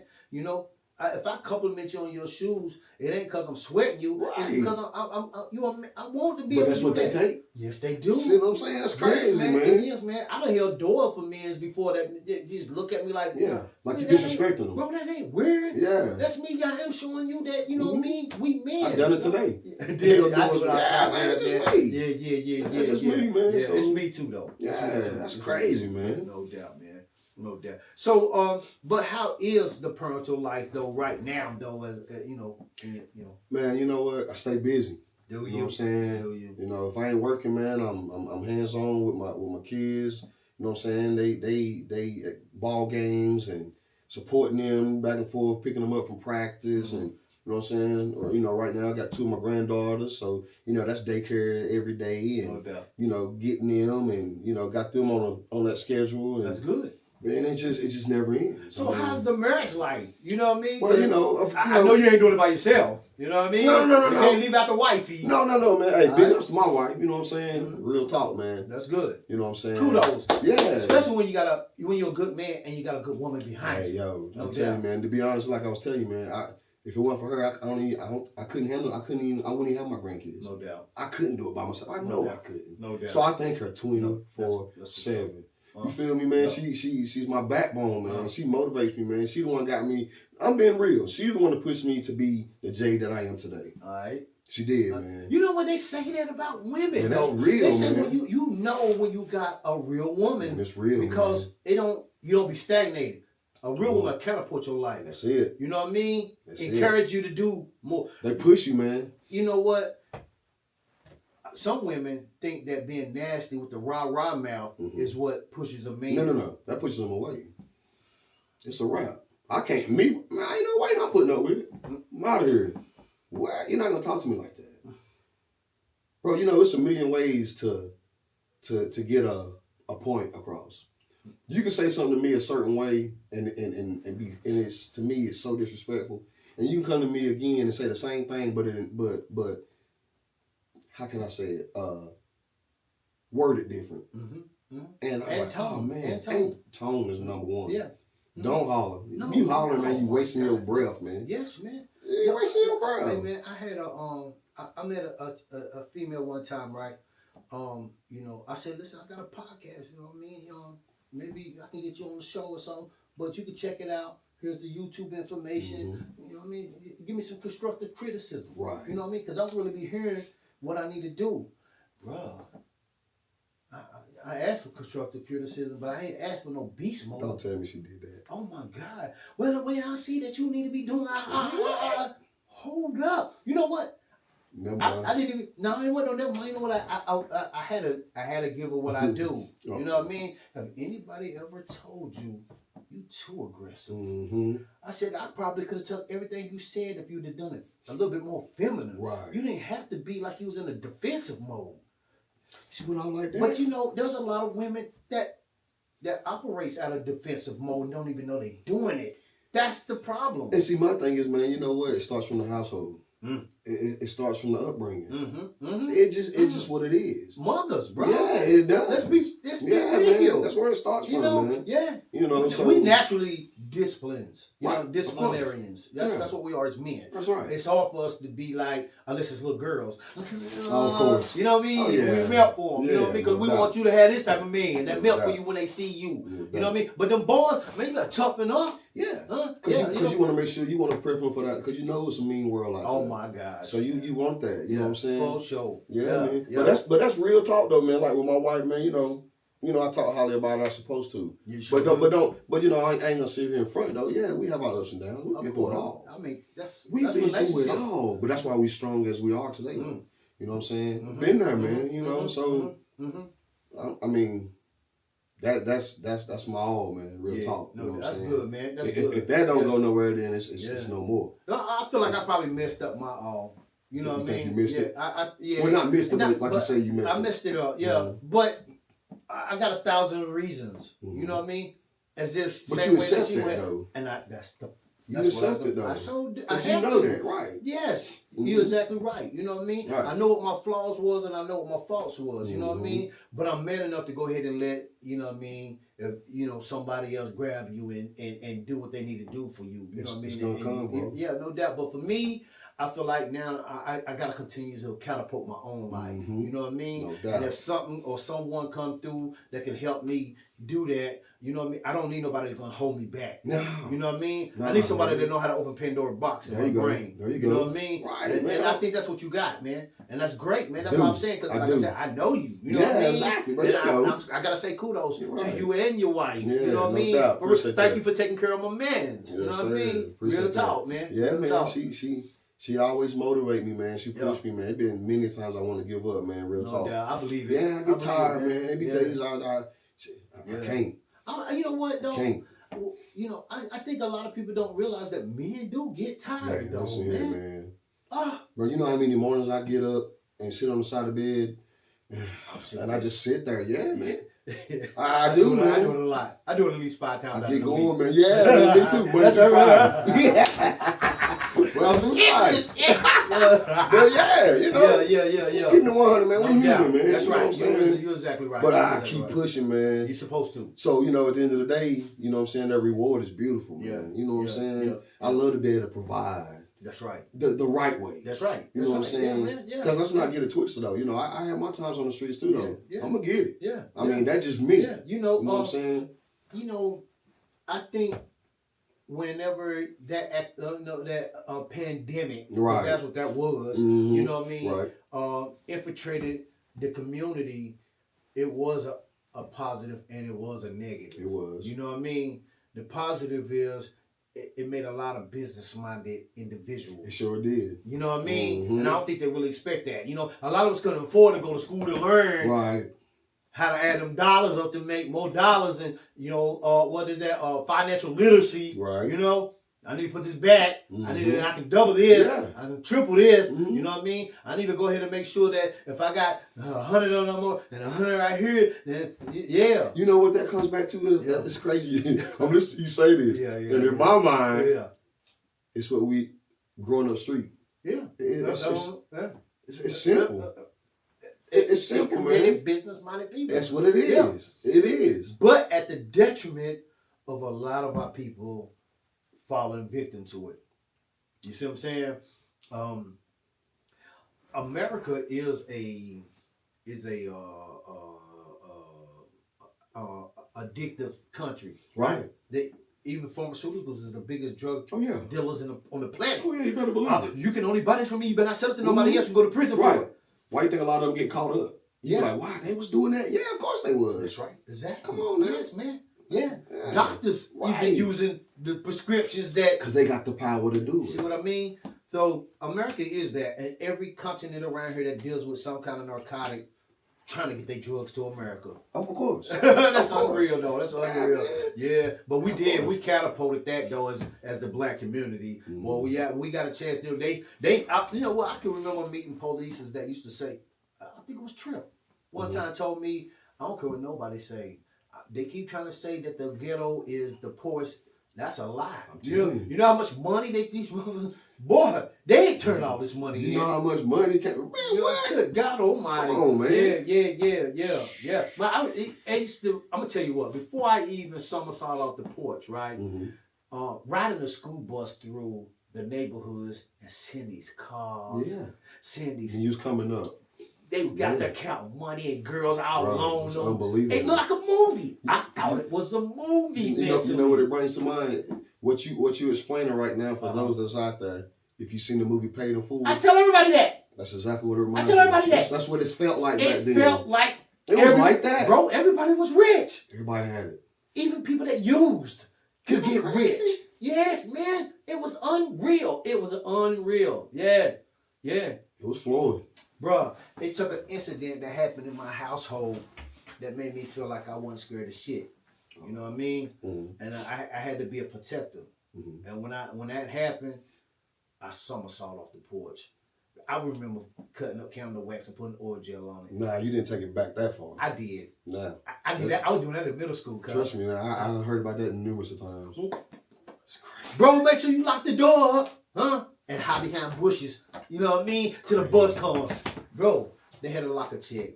If I compliment you on your shoes, it ain't because I'm sweating you. Right. It's because I want to be able to do that. But that's what they take. Yes, they do. See what I'm saying? That's crazy, yes, man. It is, man. I done held door for men before that they just look at me like, like you disrespecting them. Bro, that ain't weird. Yeah. That's me. I am showing you that, you know what I mean? We men. I done it today. I do it all the time, man. It's just me. Yeah. It's just me, man. Yeah, it's me too, though. Yeah, that's crazy, man. No doubt, man. No doubt. So, but how is the parental life though right now though? As Man, you know what? I stay busy. Do you? You know what I'm saying? Do you? You know, if I ain't working, man, I'm hands on with my kids. You know what I'm saying? They ball games and supporting them back and forth, picking them up from practice and. You know what I'm saying? Or, right now I got 2 of my granddaughters. So, that's daycare every day and, getting them and, got them on that schedule. And, that's good. And it just never ends. So how's the marriage life? You know what I mean? Well, I know you ain't doing it by yourself. You know what I mean? No. You can't leave out the wifey. No, man. Hey, big ups to my wife. You know what I'm saying? Real talk, man. That's good. You know what I'm saying? Kudos. Yeah. Especially when you're a good man and you got a good woman behind you. Hey, yo, I'm telling you, man. To be honest, like I was telling you, man, if it wasn't for her, I couldn't handle it. I wouldn't even have my grandkids. No doubt. I couldn't do it by myself. I know I couldn't. No doubt. So I thank her 24/7. You feel me, man? Yeah. She's my backbone, man. She motivates me, man. She the one got me. I'm being real. She's the one that pushed me to be the Jay that I am today. All right. She did, man. You know what they say that about women? And that's real, they say man. when when you got a real woman. And it's real, because man. You don't be stagnated. A real woman catapult your life. That's it. You know what I mean? Encourage you to do more. They push you, man. You know what? Some women think that being nasty with the rah-rah mouth is what pushes a man. No. That pushes them away. It's a wrap. I can't, man, ain't no way I'm putting up with it. I'm out of here. Why? You're not going to talk to me like that. Bro, it's a million ways to get a point across. You can say something to me a certain way, and it's to me it's so disrespectful. And you can come to me again and say the same thing, but how can I say it? Worded different. And I'm like, tone. oh man, And tone is number one. Yeah. Don't holler. No, You hollering, man, you my wasting God. your breath, man. Yes, man. You wasting your breath. Hey, man, I had I met a female one time, right? You know, I said, listen, I got a podcast, you know what I mean? Maybe I can get you on the show or something, but you can check it out. Here's the YouTube information. You know what I mean? Give me some constructive criticism. Right. You know what I mean? Because I'm really be hearing what I need to do. Bruh, I asked for constructive criticism, but I ain't asked for no beast mode. Don't tell me she did that. Oh my God. Well, the way I see that you need to be doing, hold up. You know what? I didn't even. No, it wasn't on that. You know what? I had to give her what I do. You know what I mean? Have anybody ever told you too aggressive? I said I probably could have took everything you said if you'd have done it a little bit more feminine. Right. You didn't have to be like you was in a defensive mode. She went out like that. But you know, there's a lot of women that operates out of defensive mode and don't even know they're doing it. That's the problem. And see, my thing is, man, you know what? It starts from the household. It starts from the upbringing. It's just what it is. Mothers, bro. Yeah, it does. Let's be man. That's where it starts from, man. Yeah. You know, so we naturally disciplines. You know, Right, disciplinarians. That's what we are as men. That's right. It's hard for us to be like, unless it's little girls. Of course. You know what I mean? Oh, yeah. We melt for them. Yeah, you know what I mean? Because no we doubt. want you to have this type of man that No melt for doubt. you when they see you. No You know what I mean? But them boys, man, you gotta toughen up. Yeah. Because you want to make sure you want to prep them for that, because you know it's a mean world out there. Oh my God. So you want that, you know what I'm saying? For sure. Yeah, man. Yeah. But that's real talk though, man. Like with my wife, man, you know, I talk highly about it. I'm supposed to. You sure But you know, I ain't gonna sit here in front though. Yeah, we have our ups and downs. We get through it all. I mean, that's We've been through it relationship. all, but that's why we strong as we are today. You know what I'm saying? Been there, man. You know, so I mean, that's my all, man. Real talk. No, you know that's what I'm saying? good, man. That's good. If that don't go nowhere, then it's no more. I feel like I probably messed up my all. You know what I mean? You missed it? Yeah. Well, not missed it, but like you say, you missed it. I messed it up, yeah. But I got 1,000 reasons. You know what I mean? As if. But you accept that though. And that's You what accept I it though. I showed. I Because you have know to. that, right? Yes, you're exactly right. You know what I mean? Right. I know what my flaws was and I know what my faults was. You know what I mean? But I'm man enough to go ahead and let, you know what I mean, if you know somebody else grab you and do what they need to do for you. You know what I mean? It's gonna come, bro. Yeah, no doubt. But for me, I feel like now I gotta continue to catapult my own life. You know what I mean? No doubt. And if something or someone come through that can help me do that, you know what I mean? I don't need nobody that's gonna hold me back. No. You know what I mean? No, I need somebody man. that know how to open Pandora's box in There my you go. brain. There you know go. what I mean? Right, and, man. and I think that's what you got, man. And that's great, man. That's I what do. I'm saying. Because I like do. I said, I know you. You know Yeah, what I mean? exactly, bro. And You know. I gotta say kudos You're to right. you and your wife. Yeah, you know what I no mean? doubt. Appreciate Thank that. you for taking care of my mans. You know Yes, what I sir. mean? Appreciate Real that. talk, man. Yeah, Real man. talk. She always motivate me, man. She pushed me, man. It been many times I want to give up, man. Real No talk. doubt. I believe it. Yeah, I get tired, man. Every Yeah. days I can't. You know what though? Can't. You know, I think a lot of people don't realize that men do get tired, though, listen man. here, man. Ah, Bro, you know how many mornings I get up and sit on the side of the bed, and I just sit there. Yeah, man. I do, man. I do it a lot. I do it at least 5 times. I out get of the going, week. man. Yeah, man, me too. Monday through Friday. Yeah. Monday through Friday. But yeah, you know. Yeah. Just keeping it 100, man. We human, man. That's you know right. what I'm saying? You're exactly right. But You're I exactly keep right. pushing, man. You're supposed to. So, you know, at the end of the day, you know what I'm saying, that reward is beautiful, man. Yeah. You know what I'm saying? Yeah. I love to be able to provide That's right. the right way. That's right. You know what I'm saying? Yeah. Because let's not get it twisted, though. You know, I have my times on the streets, too, though. Yeah. I'm going to get it. Yeah. I mean, that's just me. Yeah. You know what I'm saying? You know, I think whenever that pandemic, 'cause Right. that's what that was. Mhm. You know what I mean? Right. Infiltrated the community. It was a positive and it was a negative. It was. You know what I mean? The positive is it made a lot of business-minded individuals. It sure did. You know what I mean? Mhm. And I don't think they really expect that. You know, a lot of us couldn't afford to go to school to learn Right. how to add them dollars up to make more dollars and, you know, what is that? Financial literacy. Right. You know? I need to put this back. I can double this. Yeah. I can triple this. You know what I mean? I need to go ahead and make sure that if I got 100 of them more and 100 right here, then yeah. You know what that comes back to? It's crazy. I'm listening to you say this. And in my mind, it's what we growing up street. Yeah. It's simple. It's simple, man. Business-minded people. That's what it is. Yeah. It is. But at the detriment of a lot of our people falling victim to it. You see what I'm saying? America is a addictive country, right? Even pharmaceuticals is the biggest drug dealers on the planet. Oh yeah, you better believe it. You can only buy this from me. You better not sell it to nobody else and go to prison for it. Why you think a lot of them get caught up? You're like, why they was doing that? Yeah, of course they was. That's right. Exactly. Come on, now. Yes, man. Yeah. Doctors even using the prescriptions that because they got the power to do it. See what I mean? So America is that, and every continent around here that deals with some kind of narcotic, trying to get their drugs to America. Of course. That's unreal, though. That's unreal. Yeah, but we did. We catapulted that though as the black community. Well, we got a chance to. You know what? I can remember meeting police that used to say, I think it was Trip. One time told me, I don't care what nobody say. They keep trying to say that the ghetto is the poorest. That's a lie. You know how much money these motherfuckers. Boy, they ain't turned all this money in. You know how much money can... Man, what? Good God almighty. Come on, man. Yeah. But I'm going to tell you what. Before I even somersault off the porch, right? Riding the school bus through the neighborhoods and seeing these cars. Yeah. Seeing these... And you was coming up. They got to count money and girls all alone. It's unbelievable. It looked like a movie. I thought it was a movie. You know what it brings to mind? What you explaining right now for those that's out there, if you seen the movie Paid in Full. I tell everybody that. That's exactly what it reminds me. I tell everybody that. That's what it felt like back then. It felt like it was like that. Bro, everybody was rich. Everybody had it. Even people that used could get rich. Yes, man. It was unreal. It was unreal. Yeah. It was flowing. Bruh, it took an incident that happened in my household that made me feel like I wasn't scared of shit. You know what I mean? And I had to be a protector. And when that happened, I somersault off the porch. I remember cutting up candle wax and putting oil gel on it. Nah, you didn't take it back that far. I did. Nah. I did that. I was doing that in middle school. Trust me, I heard about that numerous times. It's crazy. Bro, make sure you lock the door up, huh? And hide behind bushes. You know what I mean? Till the bus comes. Bro, they had a locker check.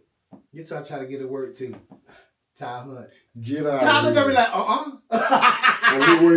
Guess who I try to get to work too? Ty Hunt. Get out. Ty looked at me like,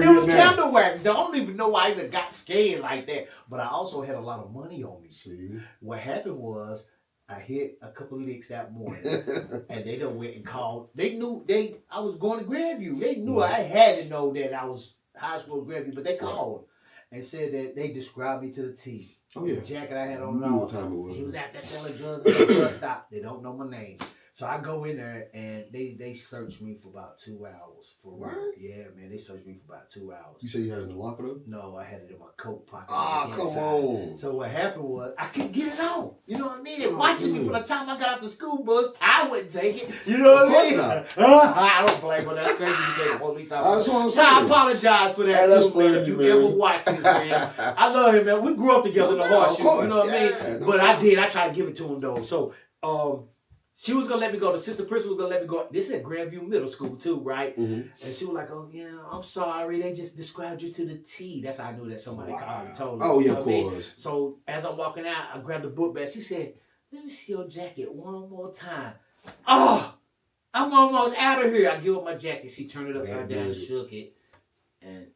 it was candle wax. I don't even know why I even got scared like that. But I also had a lot of money on me. See, what happened was I hit a couple of licks that morning, and they done went and called. They knew I was going to Grandview. They knew I had to know that I was high school Grandview, but they called and said that they described me to the T. Oh yeah, the jacket I had on. All time it was. He was out there selling drugs at the bus stop. They don't know my name. So I go in there and they search me for about 2 hours for work. Yeah, man, they searched me for about 2 hours. You said you had it in the locker though? No, I had it in my coat pocket. Ah, come on. So what happened was I couldn't get it off. You know what I mean? They watching me from the time I got out the school bus. I wouldn't take it. You know what I mean? I don't blame her. That's crazy to take the police out. That's what I'm saying. So I apologize for that too, man. If you ever watch this, man. I love him, man. We grew up together in the horseshoe. You know what I mean? But I tried to give it to him though. So she was gonna let me go. The assistant principal was gonna let me go. This is at Grandview Middle School too, right? And she was like, "Oh yeah, I'm sorry. They just described you to the T." That's how I knew that somebody called and told her. Oh yeah, of course. So as I'm walking out, I grabbed the book bag. She said, "Let me see your jacket one more time." Oh, I'm almost out of here. I give her my jacket. She turned it upside down and shook it.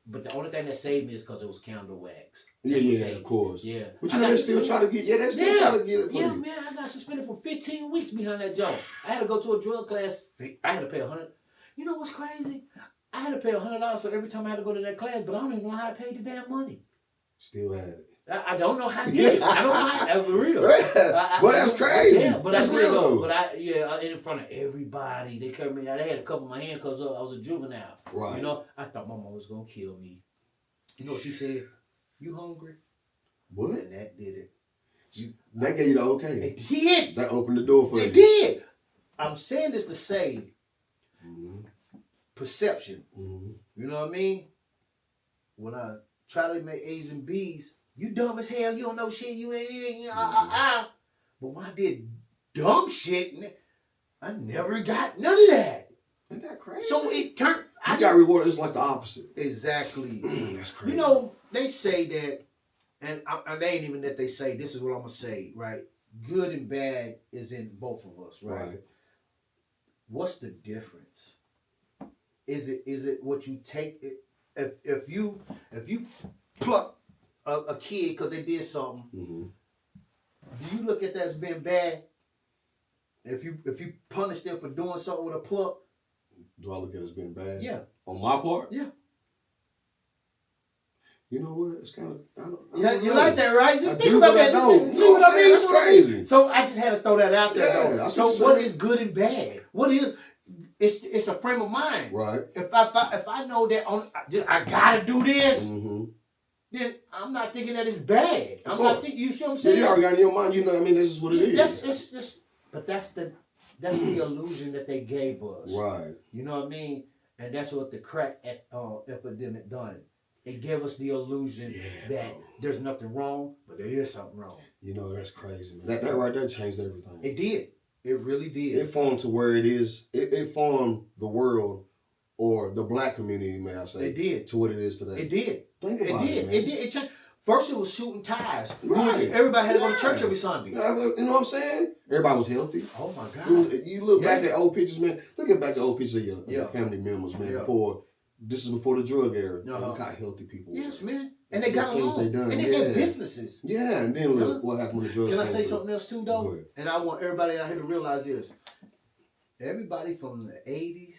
But the only thing that saved me is because it was candle wax. Yeah, of course. Yeah. But you know, they still try to get, they still try to get it for you. Man, I got suspended for 15 weeks behind that job. I had to go to a drug class. I had to pay $100. You know what's crazy? I had to pay $100 for every time I had to go to that class, but I don't even know how to pay the damn money. Still had it. I don't know how to get it. I don't know how. That's real. But that's crazy. Yeah, but that's real though. But in front of everybody, they carried me. They had to cover my hand because I was a juvenile. Right. You know, I thought my mom was gonna kill me. You know what she said? You hungry? What? And that did it. That gave you the okay. It did. That opened the door for you. It did. I'm saying this to say perception. You know what I mean? When I try to make A's and B's. You dumb as hell. You don't know shit. You ain't. But when I did dumb shit, I never got none of that. Isn't that crazy? So it turned. I got rewarded. It's like the opposite. Exactly. That's crazy. You know, they say that, and it ain't even that they say. This is what I'm gonna say, right? Good and bad is in both of us, right? What's the difference? Is it what you take? If you pluck a kid because they did something, do you look at that as being bad? If you punish them for doing something with a pluck, do I look at it as being bad? Yeah. On my part? Yeah. You know what? It's kind of. You like that, right? Just think about that. See what I mean? That's crazy. So I just had to throw that out there, though. So what is good and bad? What is? It's a frame of mind. Right. If I know that I gotta do this, then I'm not thinking that it's bad. I'm not thinking. You see what I'm saying? You already got in your mind. You know, I mean, this is what it is. But that's the illusion that they gave us. Right. You know what I mean? And that's what the crack epidemic done. It gave us the illusion that there's nothing wrong, but there is something wrong. You know, that's crazy, man. That right there changed everything. It did. It really did. It formed to where it is. It formed the world, or the black community, may I say. It did. To what it is today. It did. Think about it, man. It did. It changed. First, it was shooting ties. Right. Everybody had to go to church every Sunday. You know what I'm saying? Everybody was healthy. Oh, my God. You look back at old pictures, man. Looking back at old pictures of your family members, man, this is before the drug era. Look how healthy people were. Yes, man. And they got along. They done. And they had businesses. Yeah, and then look what happened when the drugs Can I say through. something else, too, though? And I want everybody out here to realize this. Everybody from the 80s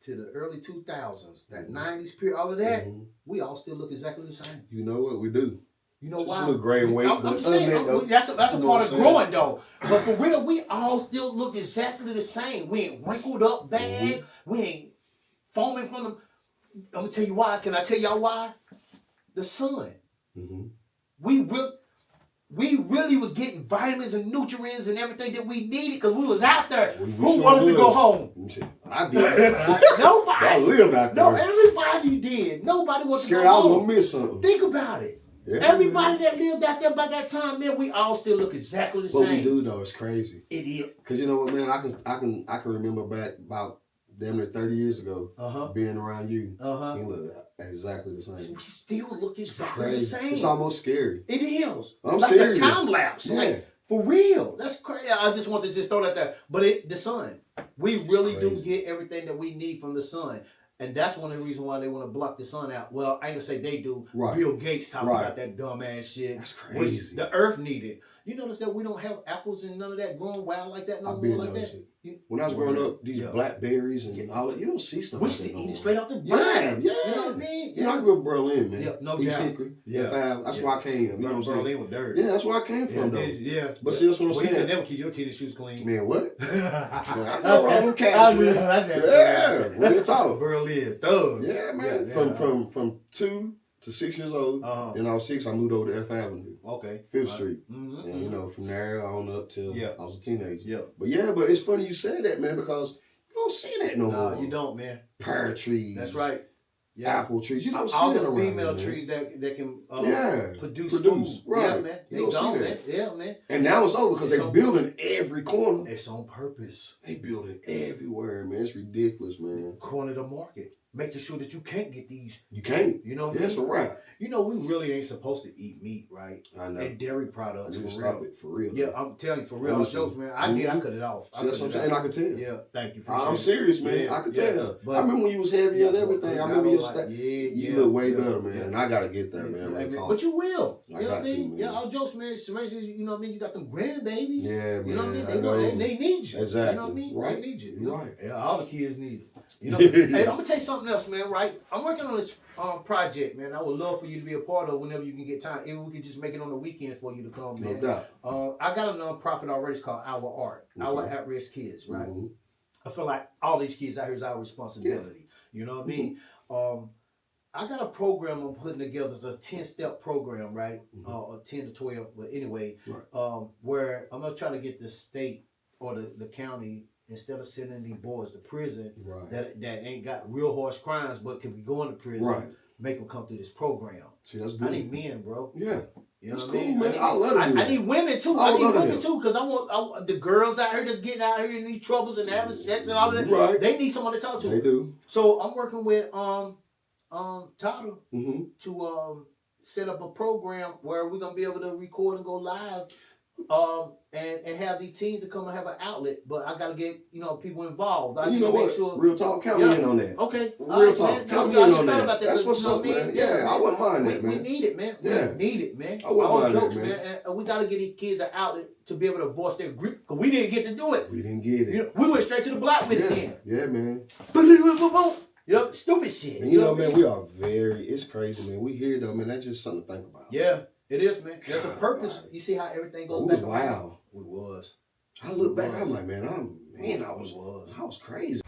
to the early 2000s, that 90s period, all of that, we all still look exactly the same. You know what? We do. You know just why? A little gray and weight. I'm saying, that's a part of growing, though. But for real, we all still look exactly the same. We ain't wrinkled up bad. We ain't foaming from the... I'm going to tell you why. Can I tell y'all why? The sun. We really was getting vitamins and nutrients and everything that we needed because we was out there. Who wanted to go home? I did. Nobody. I lived out there. No, everybody did. Nobody was scared I was going to miss something. Think about it. Yeah, everybody that lived out there by that time, man, we all still look exactly the same. But we do though, it's crazy. It is. Because you know what, man, I can remember back about damn near 30 years ago being around you. You look exactly the same. We still look exactly the same. It's almost scary. It is. I'm like serious. A time lapse. Yeah. Like, for real. That's crazy. I just want to just throw that there. But the sun. We really do get everything that we need from the sun. And that's one of the reasons why they want to block the sun out. Well, I ain't gonna say they do. Bill Gates talking about that dumb ass shit. That's crazy. The earth needed. You notice that we don't have apples and none of that growing wild like that no more like that? When I was growing up, these blackberries and all that, you don't see stuff we like that used to eat no it straight off the vine. Yeah. You know what I mean? You know, I grew up in Berlin, man. Yeah, no East doubt. Hickory. Yeah. That's where I came. You know what I'm saying? Berlin was dirty. Yeah, that's where I came from, though. Yeah. But see, that's what I'm saying. You can never keep your tennis shoes clean. Man, what? I know wrong with cats, man. Yeah, real talk. Berlin, thug. Yeah, man. From 2 to 6 years old. Then I was 6, I moved over to F Avenue. Okay. 5th Street. And, you know, from there on up till I was a teenager. Yeah. But it's funny you said that, man, because you don't see that no more. No, you don't, man. Pear trees. That's right. Yeah. Apple trees. You don't see all that the around female here, trees that can produce food. Right. Yeah, man. You don't see that. Man. Yeah, man. And now it's over because they're building every corner. It's on purpose. They building everywhere, man. It's ridiculous, man. Corner the market. Making sure that you can't get these. You can't. You know what I mean? That's a wrap. You know, we really ain't supposed to eat meat, right? I know. And dairy products, for stop real. It, for real. Yeah, I'm telling you, for real. Jokes, man. I cut it off. See, that's what I'm saying. And I can tell. Yeah, thank you. I'm serious, man. Yeah, I can tell. But I remember when you was heavy and everything. I remember your stuff. You look way better, man. And I got to get there, man. But you will. I got to, man. Yeah, all jokes, man. You know what I mean? You got them grandbabies. Yeah, man. You know what I mean? They need you. Exactly. You know what I mean? Right. They need you. Right. Yeah, all the kids need you. You know, hey, I'm gonna tell you something else, man. Right? I'm working on this project, man. I would love for you to be a part of whenever you can get time. If we could just make it on the weekend for you to come, man. No doubt. I got a nonprofit already. It's called Our Art, Our At-Risk Kids. Right? I feel like all these kids out here is our responsibility. You know what I mean? I got a program I'm putting together. It's a 10-step program, right? 10 to 12, but anyway, where I'm gonna try to get the state or the county, instead of sending these boys to prison that ain't got real harsh crimes but can be going to prison, make them come through this program. See, that's good. I need men, bro. Yeah. You know that's what I cool, mean? man. I love to do that. I need women too. I I need love women that. too, because I want the girls out here that's getting out here in these troubles and having sex and all of that. Right. They need someone to talk to. They do. So I'm working with Tyler to set up a program where we're gonna be able to record and go live. And have these teens to come and have an outlet, but I gotta get people involved. I you know make what? Sure. Real talk, count me in on that. Okay, real talk, count me in on that. About That's what's up, man. Yeah, I wouldn't mind that, man. We need it, man. Yeah, we need it, man. I wouldn't mind jokes, that, man. And we gotta get these kids an outlet to be able to voice their group, because we didn't get to do it. We didn't get it. We went straight to the block with it. Then. Yeah, man. Stupid shit. And you know, man, we are it's crazy, man. We here though, man. That's just something to think about. Yeah, it is, man. There's a purpose. You see how everything goes back around. Wow. We was. I look back, I'm like, man, I was crazy.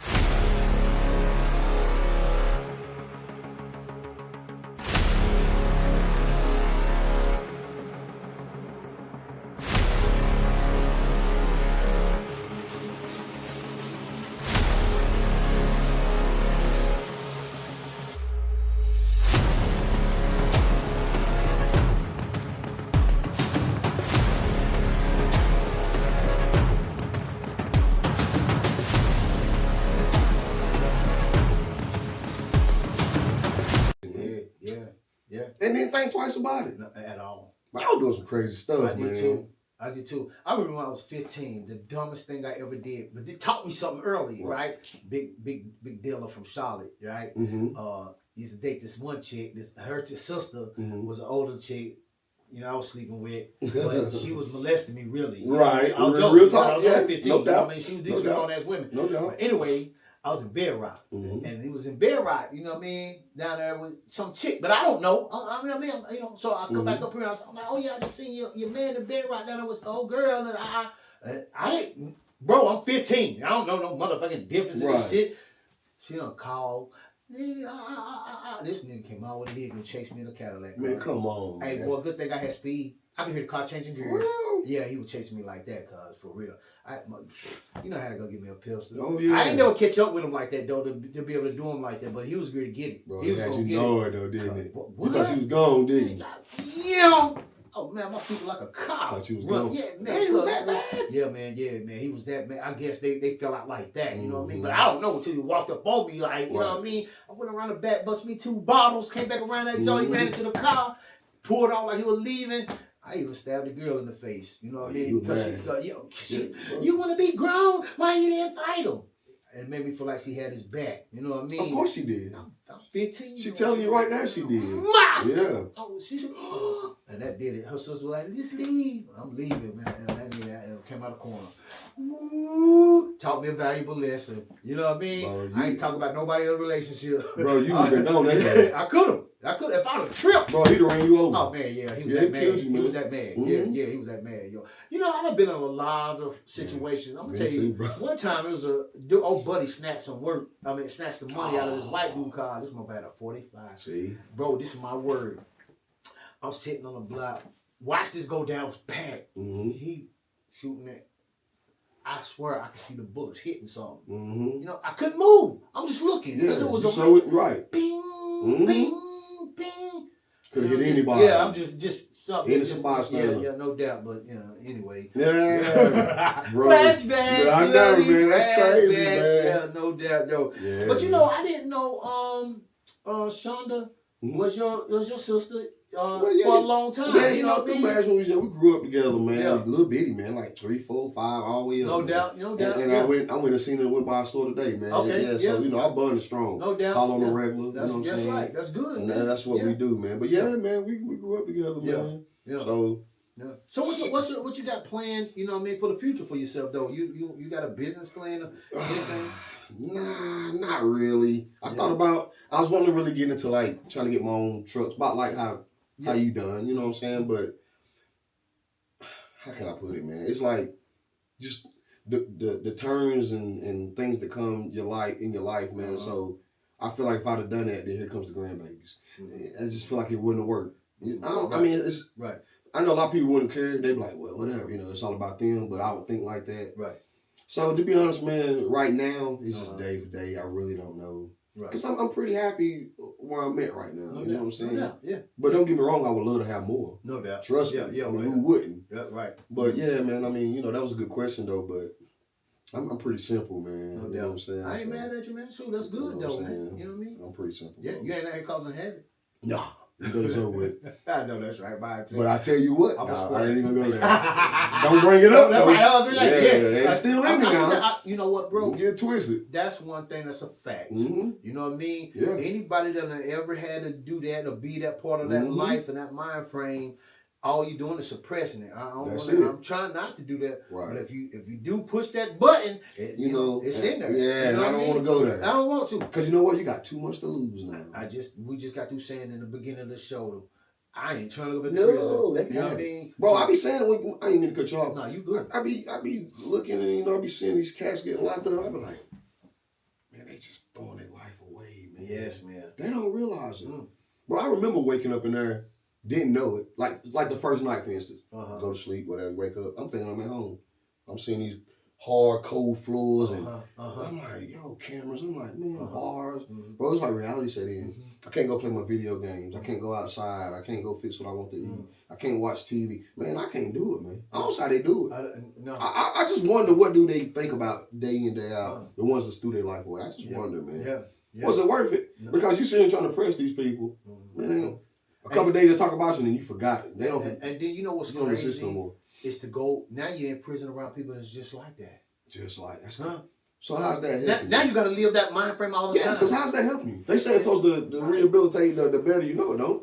And didn't think twice about it. Not at all. I was doing some crazy stuff, man. I did too. I remember when I was 15, the dumbest thing I ever did, but they taught me something early, right? Big dealer from Charlotte, right? Used to date this one chick. Her sister was an older chick. I was sleeping with, but she was molesting me, really. Right. I was real talk. I was only 15. No doubt. These were grown ass women. No doubt. But anyway, I was in Bed Rock, and he was in Bed Rock. You know what I mean? Down there with some chick, but I don't know. So I come back up here. I'm like, oh yeah, I just seen your man in Bed Rock down there with the old girl, and I didn't, bro. I'm 15. I don't know no motherfucking difference in this shit. She done called. This nigga came out with a nigga and chased me in a Cadillac. Man, come on. Hey, man. boy, good thing I had speed. I could hear the car changing gears. Real? Yeah, he was chasing me like that, cuz, for real. You know how to go get me a pistol. Oh, yeah. I ain't never catch up with him like that, though, to be able to do him like that, but he was good to get it. Bro, he was had you get know it. it, though, didn't it? What? You thought she was gone, didn't you? Yeah. Oh, man, my people like a cop. Thought she was gone. Yeah, man. He was that bad? Yeah, man. He was that man. I guess they fell out like that, you know what I mean? But I don't know until he walked up on me, like, you know what I mean? I went around the back, bust me 2 bottles, came back around that joint, ran into the car, pulled off like he was leaving. I even stabbed a girl in the face, you know what I mean? Because you want to be grown? Why you didn't fight him? And it made me feel like she had his back, you know what I mean? Of course she did. I'm 15. She telling you right now she did. Yeah. Oh, she said, and that did it. Her sister was like, just leave. I'm leaving, man. And that nigga came out of the corner. Ooh, taught me a valuable lesson. You know what I mean? Bro, I ain't talking about nobody else's relationship. Bro, you would have known that guy. I could have. If I would have tripped. Bro, he'd have ran you over. Oh, man, yeah. He was that mad. He was that mad. Yeah, he was that mad, yo. You know, I've been in a lot of situations. I'm going to tell you, one time it was old buddy snatched some snatched some money out of this white dude car. This motherfucker had a 45. See? Bro, this is my word. I'm sitting on the block. Watch this go down. It was packed. He shooting that. I swear I could see the bullets hitting something. You know, I couldn't move. I'm just looking. Because it was right. Bing, bing, bing. Could have hit anybody. Yeah, I'm just something. Innocent bystander. Yeah, no doubt. But, anyway. Yeah. Bro. Flashbacks. Yeah, I know, man. That's crazy, man. Yeah, no doubt, no. Yeah, but, I didn't know Shonda was your sister. For a long time. Yeah, you know, when we grew up together, man. Yeah. Little bitty, man, like 3, 4, 5, all the way up. No doubt. And I went and seen her and went by a store today, man. Okay. So, I bonded strong. No doubt. Call on the regular. That's saying? right. That's good. And that's what we do, man. But man, we grew up together, man. Yeah. So what you got planned, for the future for yourself though? You got a business plan or anything? Nah, not really. I was wanting to really get into like trying to get my own trucks, about like how you done, you know what I'm saying? But how can I put it, man? It's like just the turns and things that come in your life, man. So I feel like if I'd have done that, then here comes the grandbabies. I just feel like it wouldn't have worked. I mean, it's right. I know a lot of people wouldn't care. They'd be like, well, whatever, it's all about them. But I would think like that. Right. So to be honest, man, right now it's just day for day. I really don't know. Because I'm pretty happy where I'm at right now. You know what I'm saying? Yeah. But don't get me wrong, I would love to have more. No doubt. Trust me. Yeah, I mean, who wouldn't? Yeah, right. But yeah, man, I mean, that was a good question though, but I'm pretty simple, man. No doubt. You know what I'm saying? I ain't mad at you, man. Shoot, that's good though, man. You know what I mean? I'm pretty simple. Yeah, you ain't out here causing havoc. Nah. You know it's over with. I know that's right. But I tell you what, I ain't even gonna go there. Don't Don't bring it up. That's though. right. I'll be like, it's still in me now. You know what, bro? Don't get twisted. That's one thing that's a fact. Mm-hmm. You know what I mean? Yeah. Anybody that ever had to do that or be that part of that life and that mind frame, all you're doing is suppressing it. I'm trying not to do that. Right. But if you do push that button, you know it's in there. Yeah, and I don't want to go there. I don't want to. Because you know what? You got too much to lose now. We just got through saying in the beginning of the show, I ain't trying to go back to prison. You know what I mean? Bro, I be saying, I ain't mean to cut you off. No, you good. I be looking and, I be seeing these cats getting locked up. I be like, man, they just throwing their life away, man. Yes, man. They don't realize it. Bro, I remember waking up in there, didn't know it. Like the first night, for instance. Go to sleep, whatever, wake up. I'm thinking I'm at home. I'm seeing these hard, cold floors, and I'm like, yo, cameras. I'm like, man, bars. Bro, it's like reality set in. I can't go play my video games. I can't go outside. I can't go fix what I want to eat. I can't watch TV. Man, I can't do it, man. I don't know how they do it. I just wonder, what do they think about day in, day out? The ones that threw their life away. I just wonder, man. Yeah. Was it worth it? No. Because you sitting trying to press these people. Man, a couple of days they talk about you and then you forgot it. They don't. And then you know what's crazy? No more. Is to go, now you're in prison around people that's just like that. Just like, that's not. So how's that helping? Now you got to live that mind frame all the time. Yeah, because how's that helping you? They say it's supposed to rehabilitate the better you know it, don't?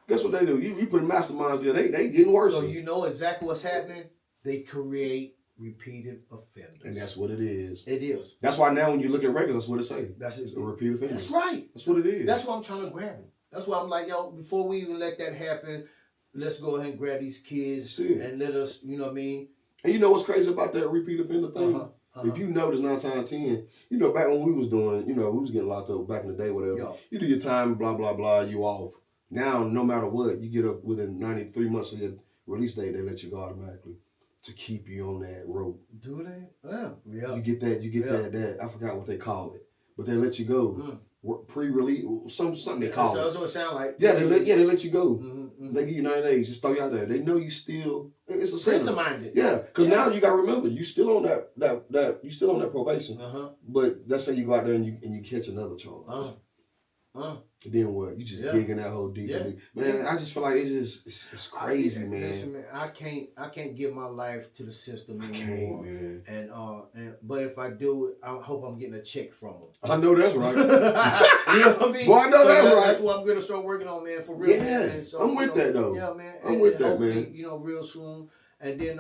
Guess what they do? You put masterminds there, they getting worse. So you know exactly what's happening? They create repeated offenders. And that's what it is. It is. That's why now when you look at records, that's what it say. That's it. A repeat offender. That's right. That's what it is. That's why I'm trying to grab them. That's why I'm like, yo, before we even let that happen, let's go ahead and grab these kids and let us, you know what I mean? And you know what's crazy about that repeat offender thing? If you notice 9 times 10, you know, back when we was doing, you know, we was getting locked up back in the day, whatever. You do your time, blah, blah, blah, you off. Now, no matter what, you get up within 93 months of your release date, they let you go automatically to keep you on that rope. Do they? Yeah. You get that, I forgot what they call it, but they let you go. Pre-release, something they call it. So it sound like. Yeah, they let you go. They give you 90 days, just throw you out there. They know you still. It's a prison-minded. Yeah, because now you got to remember, you still on that you still on that probation. But let's say you go out there and you catch another charge. Then what? You just digging that whole deep. Man, I just feel like it's crazy, man. Listen, man, I can't give my life to the system anymore. I can't, man. And but if I do, I hope I'm getting a check from them. I know that's right. You know what I mean? Well, I know that's right. That's what I'm gonna start working on, man, for real. Yeah, man. So, I'm with that though. Yeah, man. I'm with that, man. You know, real soon. And then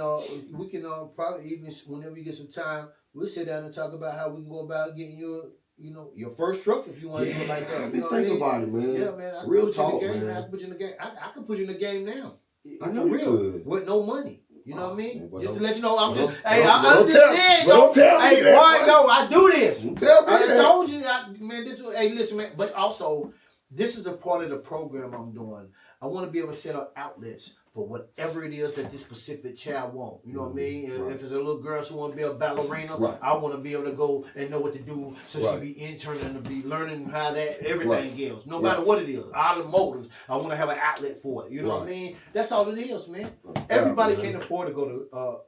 we can probably even whenever you get some time, we'll sit down and talk about how we can go about getting your first truck if you want to do it like that. I mean, think about it, man. Yeah, man. Real talk, man. I can put you in the game. I can put you in the game now. I know you could. With no money. You know what I mean? Just to let you know, I'm just. Hey, I'm just saying. Don't tell me that. Boy, no, I do this. Tell me that. I told you, man. This. Hey, listen, man. But also, this is a part of the program I'm doing. I want to be able to set up outlets for whatever it is that this specific child wants. You know what I mean? Right. If it's a little girl who want to be a ballerina, I want to be able to go and know what to do so she be interning and to be learning how that everything goes. No matter what it is. Automotives. I want to have an outlet for it. You know what I mean? That's all it is, man. Everybody can't afford to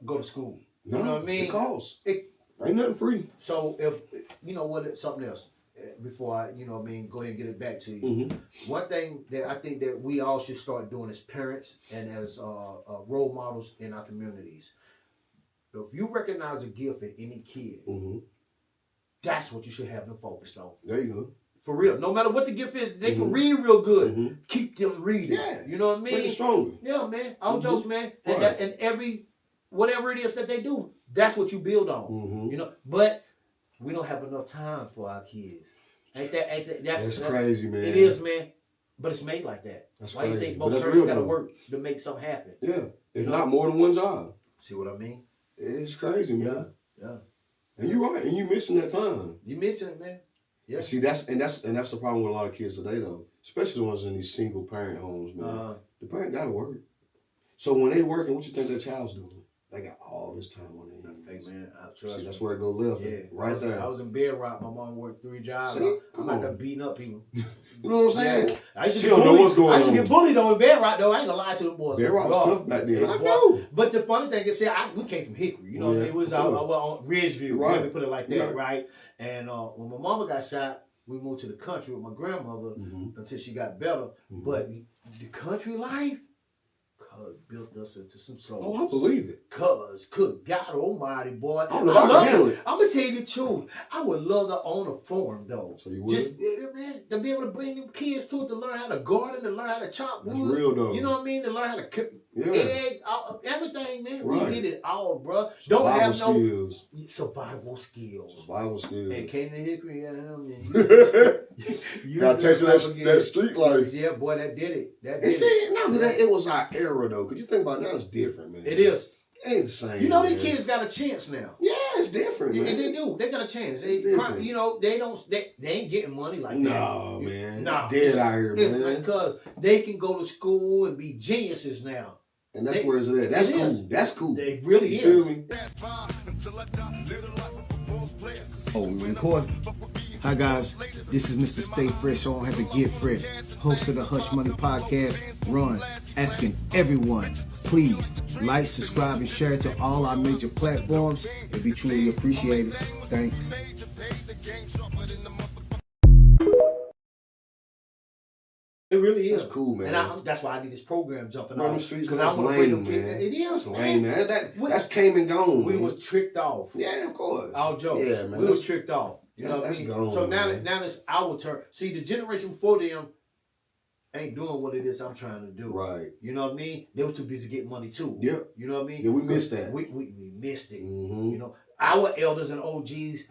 go to school. You know what I mean? It costs. Ain't nothing free. So if you know what, something else. Before I, go ahead and get it back to you. One thing that I think that we all should start doing as parents and as role models in our communities. If you recognize a gift in any kid, that's what you should have them focused on. There you go. For real. No matter what the gift is, they can read real good. Keep them reading. Yeah. You know what I mean? Make it stronger. Yeah, man. All jokes, man. And and every, whatever it is that they do, that's what you build on. But we don't have enough time for our kids. Ain't that that's crazy, man. It is, man. But it's made like that. That's why you think both parents got to work to make something happen. Yeah. It's not more than one job. See what I mean? It's crazy, man. Yeah. And you're right. And you missing that time. You missing it, man. Yeah. See, that's the problem with a lot of kids today, though. Especially the ones in these single parent homes, man. The parent got to work. So when they working, what you think that child's doing? They got all this time on their hands. Hey man, I trust. See, that's where it go left. Yeah, right there. I was in bed rock. My mom worked 3 jobs. See? I'm out there beating up people. You know what I'm saying? Yeah. I used to she don't know what's going on. I used to get bullied though in bed rock though. I ain't gonna lie to the boys. Bed rock was tough back then. I know. But the funny thing is, we came from Hickory. You know, it was on Ridgeview. Right. Let me put it like that, right? And when my mama got shot, we moved to the country with my grandmother until she got better. But the country life built us into some souls. Oh, I believe it. Good God Almighty, boy. I don't know how to handle it. I'm gonna tell you the truth. I would love to own a farm though. So you would? Just man, to be able to bring them kids to it, to learn how to garden, to learn how to chop wood. That's real though. You know what I mean? To learn how to cook egg, everything, man. Right. We did it all, bro. Survival Don't have skills. survival skills. Survival skills. And came to Hickory, you got tasted that street life. Yeah, boy, that did it. That did and see, now that it was our era though, because you think about it, now it's different, man. It is. It ain't the same. You know, these kids got a chance now. Yeah, it's different, man. And they do. They got a chance. They ain't getting money like that. No, man. No. It's dead out here, man. Because they can go to school and be geniuses now. And that's where it's at. That's cool. Is. That's cool. They really you is. Feel me? Oh, we recording? Hi guys, this is Mr. Stay Fresh, so I don't have to get fresh. Host of the H.U.S.H podcast, Ron, asking everyone, please like, subscribe, and share it to all our major platforms. It'd be truly appreciated. Thanks. It really is. That's cool, man. And that's why I need this program jumping on off. the streets, because I want to bring them kids. man. It is, that's lame, man. That's came and gone. We man. was tricked off. Yeah, of course. All jokes. Yeah, man. We was tricked off. You know what I mean? Gone, so now man. it's our turn. See, the generation before them ain't doing what it is I'm trying to do. Right. You know what I mean? They was too busy getting money too. Yep. You know what I mean? Yeah, we missed that. We missed it. Mm-hmm. You know, our elders and OGs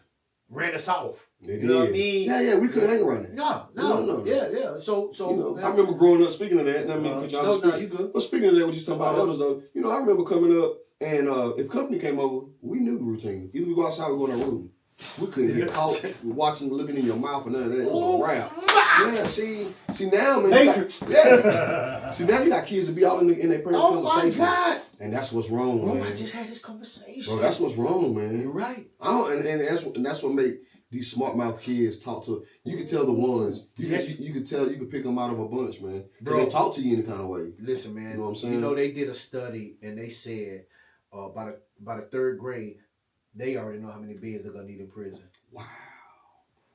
ran us off. They you know what I did. mean? Yeah, we couldn't hang around it. No. Yeah. So you know, I remember growing up. Speaking of that, and I mean, no, you good. But speaking of that, what you talking about elders though, you know, I remember coming up, and if company came over, we knew the routine. Either we go outside, or we go in our room. We couldn't get caught watching, looking in your mouth, and none of that. It was a wrap. Yeah, see now, man. Matrix. See now, you got kids to be out in their parents' conversations. Oh my God. And that's what's wrong, Bro, man. I just had this conversation. Bro, that's what's wrong, man. You're right. And that's what make these smart mouth kids talk to. You can tell the ones. You can pick them out of a bunch, man. Bro, they talk to you in a kind of way. Listen, man. You know what I'm saying? You know, they did a study and they said by the 3rd grade, they already know how many beds they're gonna need in prison. Wow.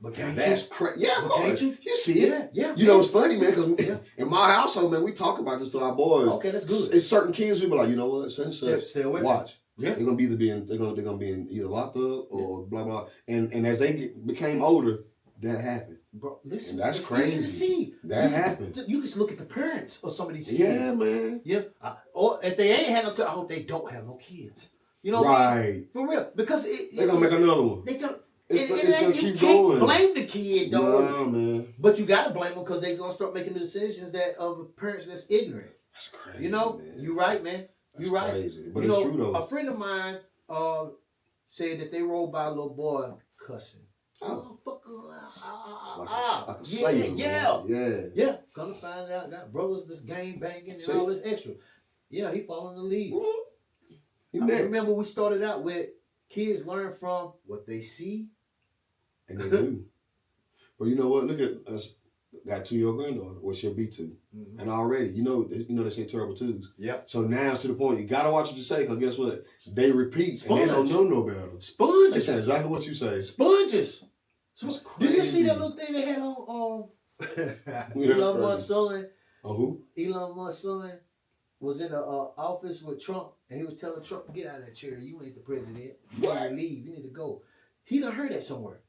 But can't that's crazy. Yeah, of course. You see it. Yeah. You know, it's funny, man, because in my household, man, we talk about this to our boys. Okay, that's good. It's certain kids who be like, you know what, such and such. Stay away. Watch. Yeah. They're gonna be they're gonna be in either locked up or blah blah. And as they became older, that happened. Bro, listen, and that's crazy. To see. That happened. You just look at the parents of some of these kids. Yeah, man. Yeah. Or if they ain't had no kids, I hope they don't have no kids. You know right. what I mean? For real. Because they're gonna make another one. They gonna it's gonna keep going. Blame the kid though. No, man. But you gotta blame them because they're gonna start making the decisions that of parents that's ignorant. That's crazy. You know? Man. You right, man. That's you right. Crazy. But it's true though. A friend of mine said that they rolled by a little boy cussing. Oh, fuck. Like a sailor, Yeah. Come to find out, got brothers that's gang banging and all this extra. Yeah, he following the lead. I remember we started out with kids learn from what they see. And they do. But you know what? Look at us. Got a 2-year-old granddaughter, or she'll be 2. Mm-hmm. And already, you know they say terrible twos. Yeah. So now to the point, you gotta watch what you say, because guess what? They repeat, and they don't know no better. Sponges. They say exactly what you say. Sponges. Did you see that little thing they had on Elon Musk's son? Who? Elon Musk's son was in the office with Trump, and he was telling Trump, "Get out of that chair. You ain't the president. You need to leave. You need to go." He done heard that somewhere.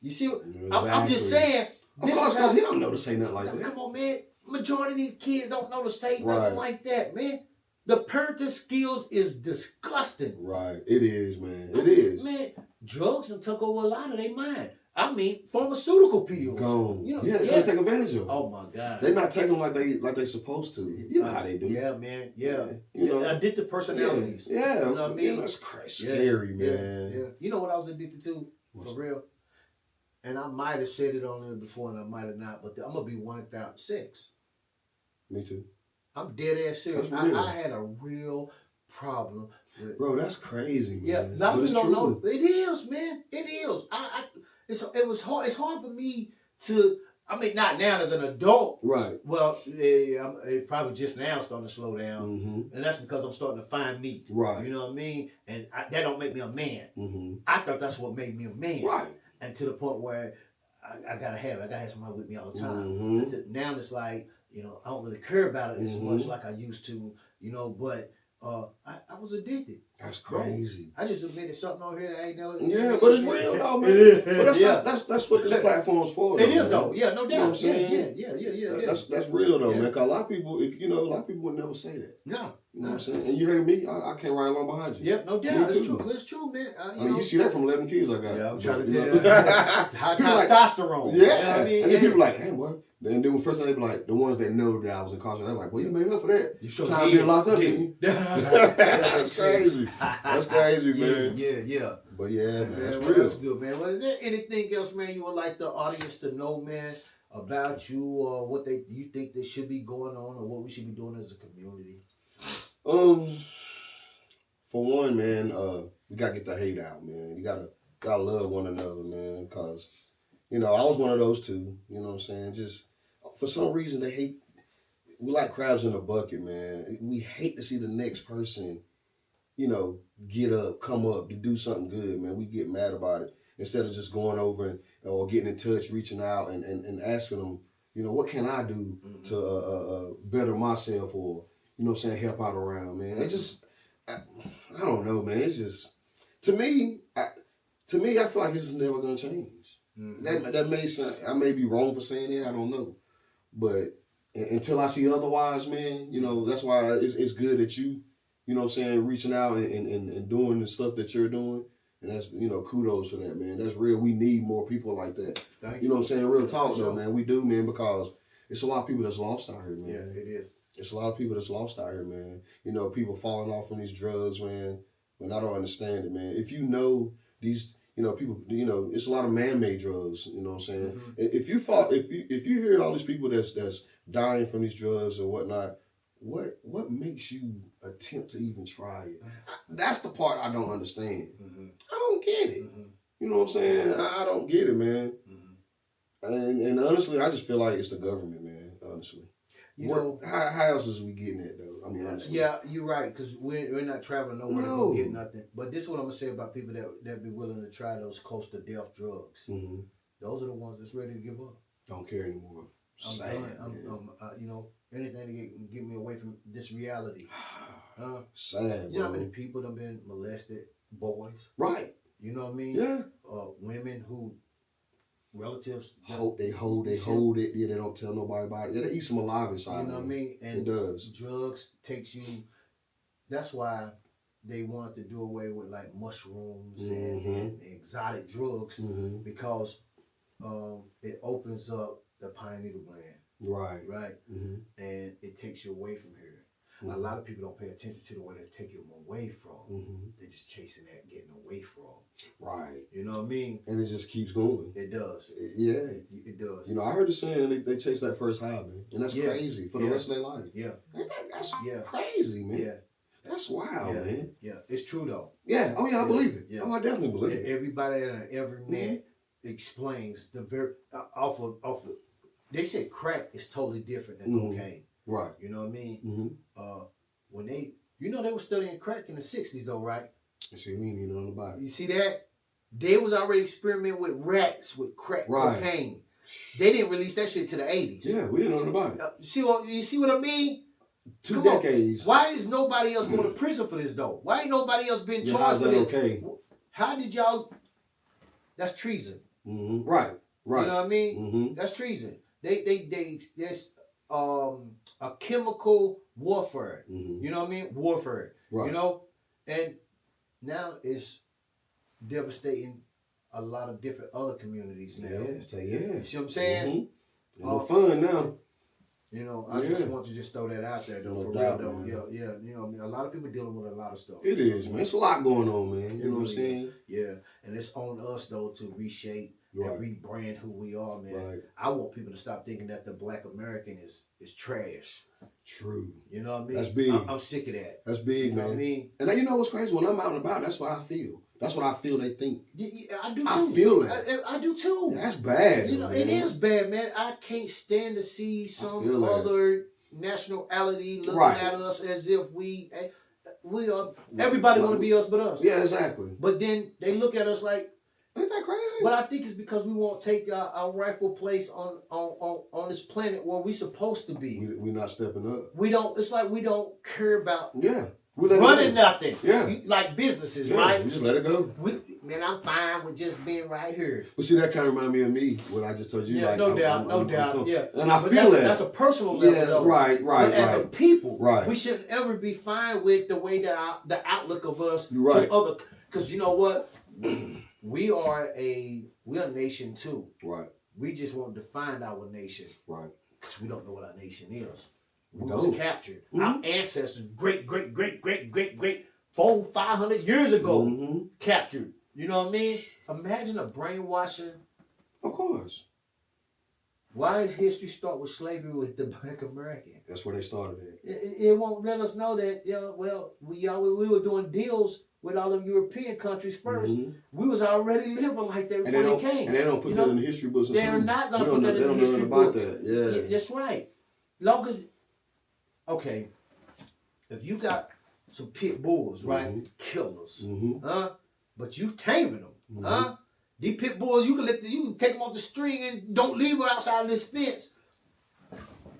You see what? Exactly. I'm just saying. Of course, because he don't know to say nothing like that. Come on, man. Majority of these kids don't know to say nothing like that, man. The parenting skills is disgusting. Right. It is, man. It is. Man, drugs done took over a lot of their mind. I mean, pharmaceutical pills. Gone. You know, they take advantage of it. Oh my God. They're not taking them like they supposed to. You know how they do. Yeah, man. Yeah. You know, addicted personalities. Yeah. You know what I mean? Yeah, that's crazy. Scary, man. Yeah. You know what I was addicted to? For real? And I might have said it on there before and I might have not, but I'm going to be 1,006. Me too. I'm dead ass serious. I had a real problem with. Bro, that's crazy, man. Yeah, a lot of But people it's don't true. know. It is, man. It is. It was hard. It's hard for me to. I mean, not now as an adult. Right. Well, it probably just now starting to slow down, and that's because I'm starting to find me. Right. You know what I mean? And that don't make me a man. I thought that's what made me a man. Right. And to the point where I gotta have somebody with me all the time. Now it's like, I don't really care about it as much like I used to, but I was addicted. That's crazy. Bro, I just admitted something over here that I ain't never. Yeah, but it's real though, man. It is. But that's what this platform's for. It though, is man. though. Yeah, no doubt. You know what I'm saying? Yeah. That's real though, man. Cause a lot of people, a lot of people would never say that. No. You know what I'm saying? And you heard me, I came right along behind you. Yeah, no doubt. It's true. It's true, man. You see that from 11 kids I got. Yeah, I'm trying to tell you. High testosterone. Yeah. You know what I mean? And then people like, hey, what? And then first time they be like, the ones that know that I was incarcerated, they're like, well, you made up for that. You sure trying to be locked up, didn't you? That's crazy. That's crazy, man. Yeah. But yeah, man, that's well, real. that's good, man. Well, is there anything else, man, you would like the audience to know, man, about you, or what you think they should be going on, or what we should be doing as a community? For one, man, we gotta get the hate out, man. You gotta love one another, man, because I was one of those too. You know what I'm saying? Just for some reason they hate. We like crabs in a bucket, man. We hate to see the next person, get up, come up, to do something good, man. We get mad about it instead of just going over or getting in touch, reaching out and asking them, what can I do to better myself or, help out around, man. It just, I don't know, man. It's just, to me, I feel like this is never gonna change. That may sound, I may be wrong for saying that, I don't know, but until I see otherwise, man, that's why it's good that you reaching out and doing the stuff that you're doing. And that's, kudos for that, man. That's real. We need more people like that. Thank you. Know what I'm saying? Real talk, though, man. We do, man, because it's a lot of people that's lost out here, man. Yeah, it is. It's a lot of people that's lost out here, man. People falling off from these drugs, man. And I don't understand it, man. If you know these, people, it's a lot of man-made drugs, you know what I'm saying? If you hear all these people that's dying from these drugs or whatnot, what makes you attempt to even try it? That's the part I don't understand. I don't get it. You know what I'm saying? I don't get it, man. And honestly, I just feel like it's the government, man. Honestly, how else is we getting it though? I mean, honestly. Yeah, you're right, because we're not traveling nowhere to go get nothing. But this is what I'm gonna say about people that be willing to try those close to death drugs. Those are the ones that's ready to give up. Don't care anymore. I'm done. Anything to get me away from this reality. Sad, You know how many people have been molested? Boys. Right. You know what I mean? Yeah. Women who relatives they hold it. Yeah, they don't tell nobody about it. Yeah, they eat some alive inside. You know what I mean? And it does. Drugs takes you. That's why they want to do away with like mushrooms and exotic drugs because it opens up the pineal gland. Right. And it takes you away from here. A lot of people don't pay attention to the way they take you away from. They're just chasing that, getting away from. Right. You know what I mean? And it just keeps going. It does. It does. I heard the saying they chase that first high, man. And that's crazy for the rest of their life. Yeah. That's crazy, man. Yeah. That's wild, man. Yeah. It's true, though. Yeah. Oh, yeah, I believe it. Yeah. Oh, I definitely believe it. Everybody that I ever met explains the very, off of, they said crack is totally different than cocaine. Right. You know what I mean? When they were studying crack in the 60s though, right? See, we ain't even know about it. You see that? They was already experimenting with rats with crack cocaine. They didn't release that shit to the 80s. Yeah, we didn't know about it. You see what I mean? 2 decades. Why is nobody else going to prison for this though? Why ain't nobody else been charged for this? Okay. How did y'all? That's treason. Right. You know what I mean? That's treason. There's a chemical warfare. You know what I mean? Warfare. Right. And now it's devastating a lot of different other communities now. Yeah. You see what I'm saying? No fun now. I just want to just throw that out there though, for real though. Man. Yeah. A lot of people dealing with a lot of stuff. It is, man. It's a lot going on, man. You know what I'm saying? Yeah. And it's on us though to reshape and rebrand who we are, man. Right. I want people to stop thinking that the Black American is trash. True. You know what I mean? That's big. I'm sick of that. That's big, You know man. what I mean? And you know what's crazy? When I'm out and about, that's what I feel. That's what I feel they think. Yeah, I do too. I feel that. I do too. That's bad. You know, man. it is bad, man. I can't stand to see some other nationality looking at us as if we are. Everybody want to be us but us. Yeah, exactly. But then they look at us like, ain't that crazy? But I think it's because we won't take our rightful place on this planet where we supposed to be. We're not stepping up. We don't. It's like we don't care about. Yeah. Running nothing. Yeah. Like businesses, right? We just let it go. Man, I'm fine with just being right here. But see, that kind of remind me of me, what I just told you. Yeah, like, no doubt. Yeah. And I feel that. That's a personal level, yeah, though. Right. But as a people, we shouldn't ever be fine with the way that the outlook of us to other. Because you know what? We are a nation too. Right. We just want to define our nation. Right. Because we don't know what our nation is. We was captured. Mm-hmm. Our ancestors, great, 400-500 years ago, captured. You know what I mean? Imagine a brainwashing. Of course. Why does history start with slavery with the Black American? That's where they started at. It won't let us know that, we were doing deals with all them European countries first. Mm-hmm. We was already living like that before they came. And they don't put that in the history books. They're not going to put that in the history books. Yeah, that's right. Long as, okay, if you got some pit bulls, right, killers, but you taming them, these pit bulls, you can take them off the string and don't leave them outside of this fence.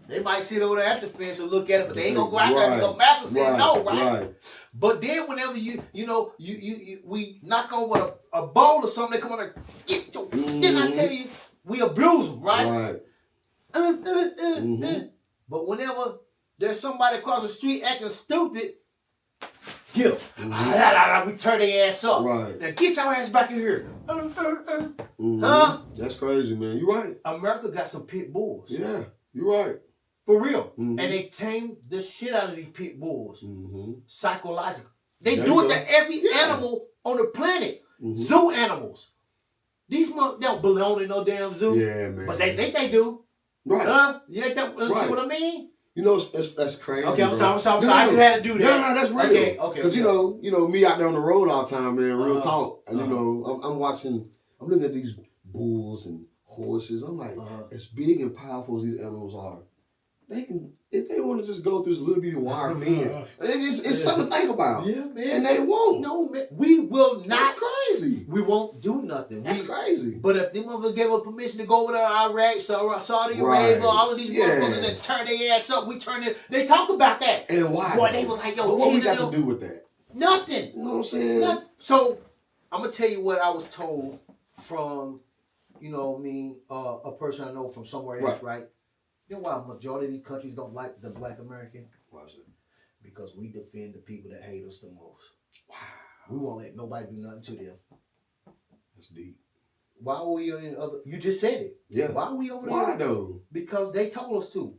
They might sit over there at the fence and look at it, but they ain't gonna go out there because master said no, right? But then whenever we knock over a bowl or something, they come on and get your. Then I tell you, we abuse them, right? But whenever there's somebody across the street acting stupid, get them. We turn their ass up. Right. Now get your ass back in here. That's crazy, man. You right. America got some pit bulls. Yeah, you right. For real. And they tame the shit out of these pit bulls. Psychological. They do it to every animal on the planet. Zoo animals. These they don't belong in no damn zoo. Yeah, man. But they think they do. Right. You see what I mean? You know, that's crazy. Okay, I'm sorry. I just had to do that. No, that's real. Okay. Because you know, me out there on the road all the time, man. Real talk. And I'm looking at these bulls and horses. I'm like, as big and powerful as these animals are, they can, if they want to just go through this little bitty wire fence, it's something to think about. Yeah, man. And they won't. No, man. We will not. That's crazy. We won't do nothing. That's crazy. But if them motherfuckers gave us permission to go over to Iraq, Saudi Arabia, all of these motherfuckers and turn their ass up, we turn it. They talk about that. And why? Boy, they was like, yo, what we got to do with that? Nothing. You know what I'm saying? So, I'm going to tell you what I was told from, a person I know from somewhere else, right? You know why a majority of these countries don't like the Black American? Why is it? Because we defend the people that hate us the most. Wow. We won't let nobody do nothing to them. That's deep. Why are we in other? You just said it. Yeah. Why are we over there? Why though? Because they told us to.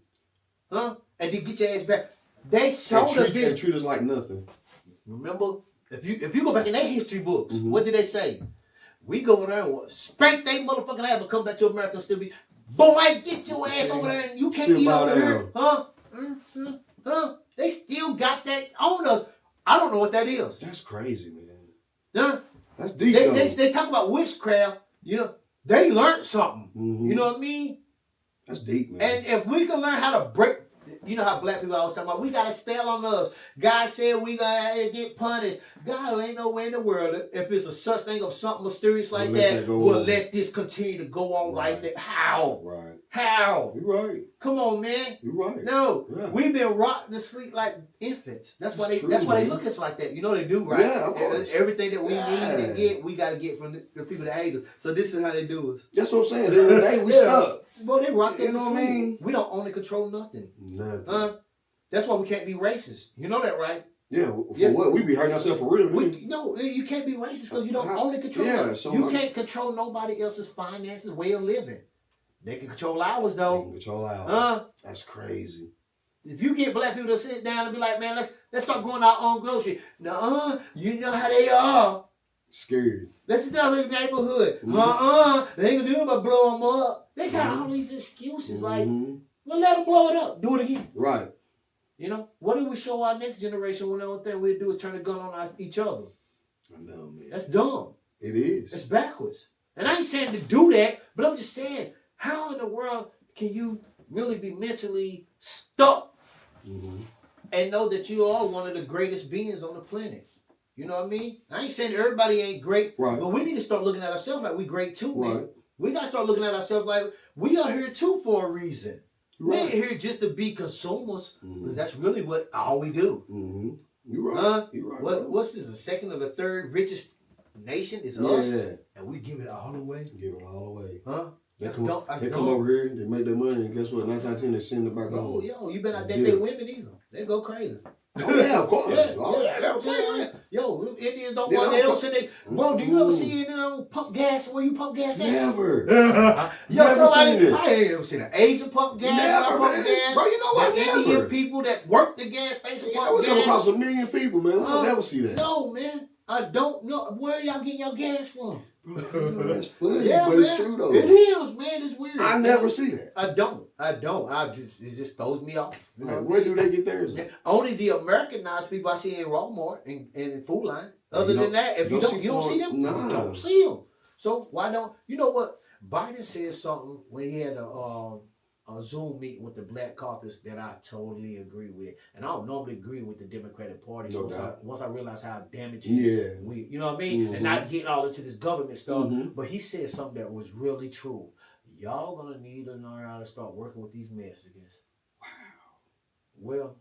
And then get your ass back. They showed us this. They treat us like nothing. Remember, if you go back in their history books, what did they say? We go over there and spank they motherfucking ass, but come back to America and still be. Boy, get your ass over there and you can't eat over here. They still got that on us. I don't know what that is. That's crazy, man. That's deep. They talk about witchcraft. They learned something. You know what I mean? That's deep, man. And if we can learn how to break, you know how black people always talk about, we got a spell on us. God said we gonna get punished. God ain't nowhere in the world, if it's a such thing of something mysterious like that, we'll let this continue to go on like that. How? Right. How? You're right. Come on, man. You're right. No, we've been rocked to sleep like infants. That's why they look at us like that. You know they do, right? Yeah, of course. Everything that we need to get, we got to get from the people that hate us. So this is how they do us. That's what I'm saying. At the end of the day, we stuck. Boy, they rock us. You know what I mean? We don't own and control nothing. Nothing. That's why we can't be racist. You know that, right? Yeah, what? We be hurting ourselves for real. No, you can't be racist because you don't own and control nothing. So you can't control nobody else's finances, way of living. They can control ours, though. They can control ours. That's crazy. If you get black people to sit down and be like, man, let's start growing our own grocery. No, you know how they are. Scared. Let's sit down in this neighborhood. They ain't gonna do it but blow them up. They got all these excuses like, well, let them blow it up. Do it again. Right. You know, what do we show our next generation when the only thing we do is turn a gun on each other? I know, man. That's dumb. It is. It's backwards. And I ain't saying to do that, but I'm just saying, how in the world can you really be mentally stuck and know that you are one of the greatest beings on the planet? You know what I mean? I ain't saying everybody ain't great, but we need to start looking at ourselves like we great too, man. We got to start looking at ourselves like we are here too for a reason. We ain't here just to be consumers, because that's really what all we do. You're right. You're right. What's this? The second or the third richest nation is us, and we give it all away. Give it all away. Huh? They come over here, they make their money, and guess what? 9 times 10, they send it back home. Oh, yo, you better not date their women either. They go crazy. Oh yeah, of course. Yo, Indians don't want. They don't say they. Bro, do you ever see any pump gas where you pump gas at? Never. Never seen it. I ain't ever seen an Asian pump gas. Never, man. Gas. Bro, you know what? The Indian people that work the gas station pump gas. We're across 1 million people, man. We'll never see that. No, man. I don't know. Where y'all getting your gas from? That's funny, but it's true though. It is, man. It's weird. I never see that. I don't. It just throws me off. You know where do they get theirs? Only the Americanized people I see in Walmart and Food Line. Other than that, if you don't see them. Nah. You don't see them. So why don't you know what? Biden said something when he had a Zoom meeting with the Black Caucus that I totally agree with, and I don't normally agree with the Democratic Party. Once I realized how damaging we, you know what I mean, and not getting all into this government stuff. But he said something that was really true. Y'all gonna need to learn how to start working with these Mexicans. Wow. Well,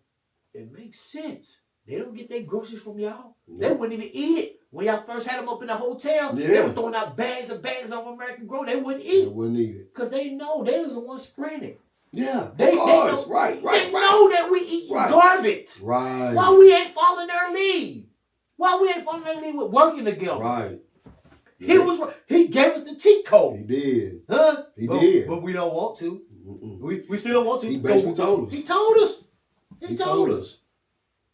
it makes sense. They don't get their groceries from y'all. No. They wouldn't even eat it. When y'all first had them up in the hotel, they were throwing out bags and bags of American groceries. They wouldn't eat. They wouldn't eat it. Because they know they was the ones spreading. Yeah, they know, right. They know that we eat garbage. Right. Why we ain't following their lead? Why we ain't following their lead with working together? Right. He gave us the cheat code. He did. Huh? He did. But we don't want to. We still don't want to. He basically told us. He told us. He told us.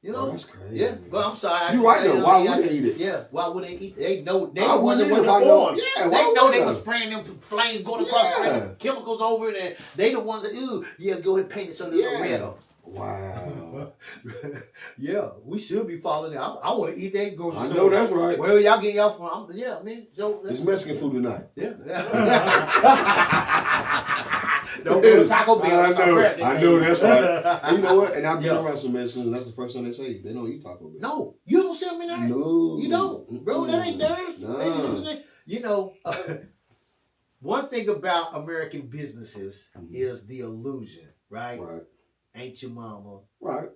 You know? Oh, that's crazy. Yeah, but I'm sorry. You're right though. Why would they eat it? Yeah, why would they eat it? They know they were the informed. Yeah, they know they were spraying them flames going across chemicals over it, and they the ones that go ahead and paint it so they're red. Wow. Yeah, we should be following it. I want to eat that grocery store. I know that's right. Where y'all getting y'all from? Man. It's Mexican food tonight. Yeah. Don't go to Taco Bell. I know that's right. And you know what? And I've been around some Mexicans, and that's the first thing they say. They don't eat Taco Bell. No, you don't see them in there. No, you don't, bro. That ain't theirs. Nah. You know, one thing about American businesses is the illusion, right? Right. Ain't your mama. Right.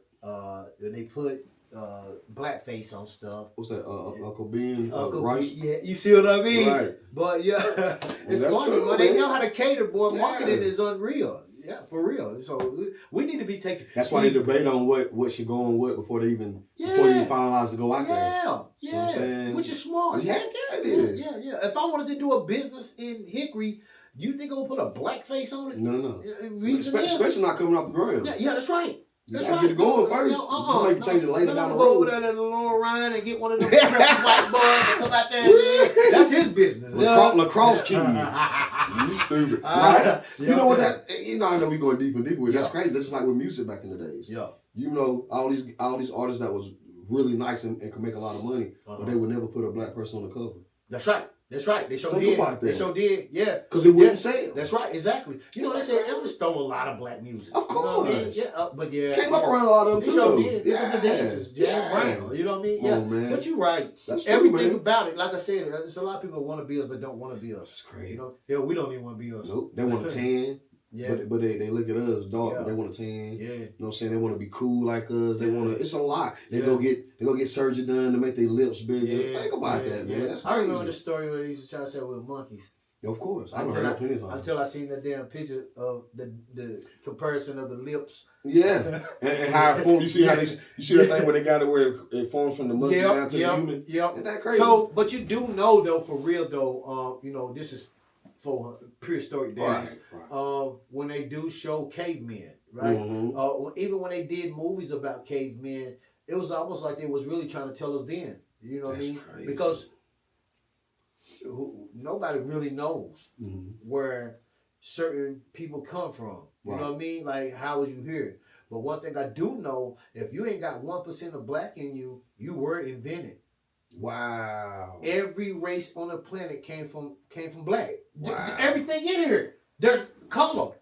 When they put blackface on stuff. What's that? Uncle Ben. Right. Yeah, you see what I mean? Right. But yeah, it's funny. True, but they know how to cater, boy. Marketing is unreal. Yeah, for real. So we need to be taking. That's why they debate on what should go on what before they even finalize to go out there. Yeah. Which is smart. Yeah, it is. Yeah. If I wanted to do a business in Hickory, you think I'm gonna put a black face on it? No. Especially not coming off the ground. Yeah, that's right. That's right. Get it going first. You make a change it later down the road. Go over there to the Laurel Ryan and get one of them white boys to come out there. That's his business. Lacrosse key. You stupid. Right? You know what that? I know we going deep and deeper with. That's crazy. That's just like with music back in the days. Yeah. You know, all these artists that was really nice and could make a lot of money, but they would never put a black person on the cover. That's right. They sure Think did. about that. They sure did. Yeah. Because it wouldn't sell. That's right. Exactly. You know, they said Elvis stole a lot of black music. Of course. You know what I mean? Yeah. But yeah. Came up around a lot of them too. They sure did. Yeah. The dancers. James Brown. You know what I mean? Yeah. Man. But you're right. That's true, everything man. about it. Like I said, there's a lot of people who want to be us but don't want to be us. That's crazy. You know? Yeah, we don't even want to be us. Nope. They want a tan. Yeah. But they look at us dark. Yeah. They want a tan. Yeah. You know what I'm saying? They want to be cool like us. They want to. It's a lot. They go get surgery done to make their lips bigger. Yeah. Think about that, man. That's crazy. I remember the story where they used to try to say with monkeys. Of course. I heard that plenty of times. Until I seen that damn picture of the comparison of the lips. Yeah. and how it forms. You see how you see that thing where they got it where it forms from the monkey down to the human? Yep. Isn't that crazy? So, but you do know though, for real though, this is for prehistoric days. Right. When they do show cavemen, right? Mm-hmm. Even when they did movies about cavemen, it was almost like they was really trying to tell us then. You know what I mean? Crazy. Because nobody really knows where certain people come from. You know what I mean? Like, how was you here? But one thing I do know, if you ain't got 1% of black in you, you were invented. Wow. Every race on the planet came from black. Wow. Everything in here, there's color.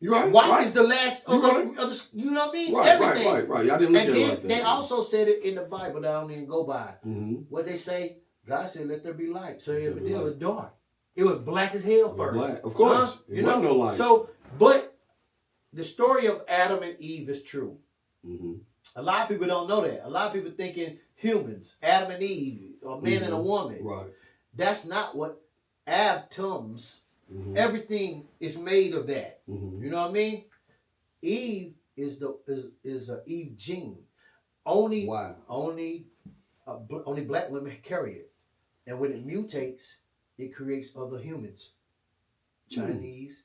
You right? White right. is the last You other, right. other, you know what I mean? Right, Everything. right. Y'all didn't look And at it then like that. they also said it in the Bible that I don't even go by. Mm-hmm. What they say, God said, let there be light. So it be was dark. It was black as hell first. Black. Of course. You know? No light. So, but the story of Adam and Eve is true. Mm-hmm. A lot of people don't know that. A lot of people thinking humans, Adam and Eve, a man and a woman. Right. That's not what atoms. Mm-hmm. Everything is made of that. Mm-hmm. You know what I mean? Eve is a Eve gene. Only black women carry it, and when it mutates, it creates other humans. Chinese,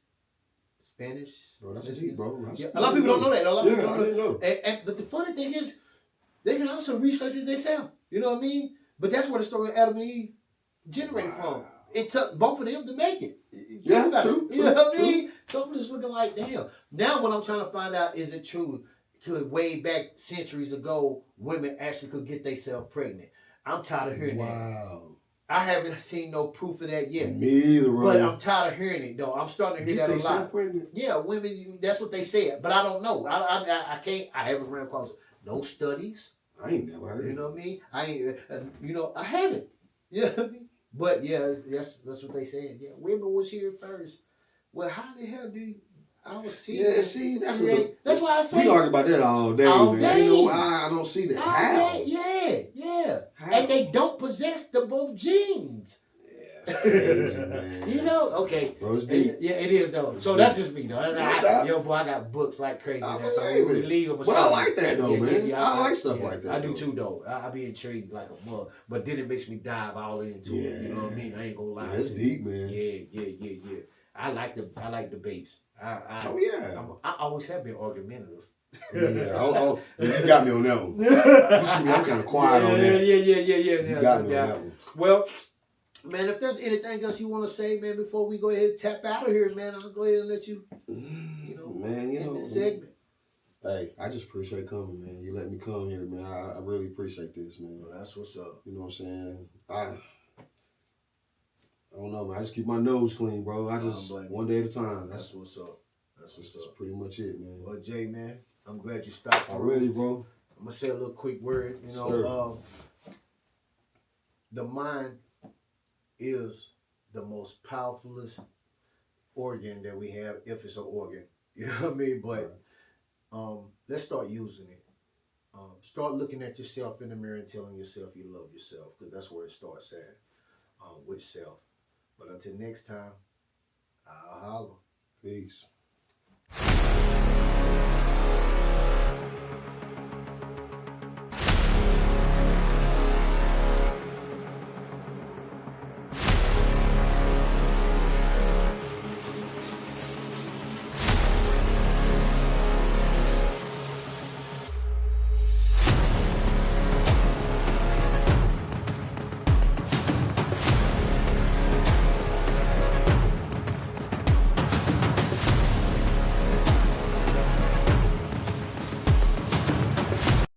Spanish. Bro, that's deep, bro. Yeah, a lot of people don't know that. A lot of people don't didn't know. But the funny thing is, they can also research it themselves. You know what I mean? But that's where the story of Adam and Eve generated from. It took both of them to make it. Yeah, true. You know what I mean? Something that's looking like, damn. Now what I'm trying to find out, is it true? Could way back centuries ago, women actually could get themselves pregnant? I'm tired of hearing that. Wow. I haven't seen no proof of that yet. Me either, bro. But I'm tired of hearing it, though. I'm starting to hear that a lot. Pregnant? Yeah, women, that's what they said. But I don't know. I can't, I haven't run across no studies. I ain't never heard. You know what I mean? I ain't, I haven't. You know what I mean? But yeah, that's what they said. Yeah, women was here first. Well, how the hell I was seeing? Yeah, see, that's why I say we argue about that all day, man. Day. I don't see that. How? Yeah. How? And they don't possess the both genes. Yeah, that's crazy, man. You know? Okay. Bro, it's deep. Yeah, it is though. So that's just me though. I got books like crazy. I leave them. But I like that though, man. I like stuff like that. I do too though. I be intrigued like a mug. But then it makes me dive all into it. You know what I mean? I ain't gonna lie. That's deep, man. Yeah. I like debates. I always have been argumentative. Yeah, you got me on that one. You see me, I'm kind of quiet on that. Yeah. You got me on that one. Well, man, if there's anything else you want to say, man, before we go ahead and tap out of here, man, I'll go ahead and let you, end this segment. Hey, I just appreciate coming, man. You let me come here, man. I really appreciate this, man. Well, that's what's up. You know what I'm saying? I don't know, man. I just keep my nose clean, bro. I just one day at a time. That's what's up. That's pretty much it, man. Well, Jay, man, I'm glad you stopped. Already, bro. I'm gonna say a little quick word. The mind is the most powerfulest organ that we have, if it's an organ. You know what I mean? But let's start using it. Start looking at yourself in the mirror and telling yourself you love yourself, because that's where it starts at, with self. But until next time, I'll holler. Peace.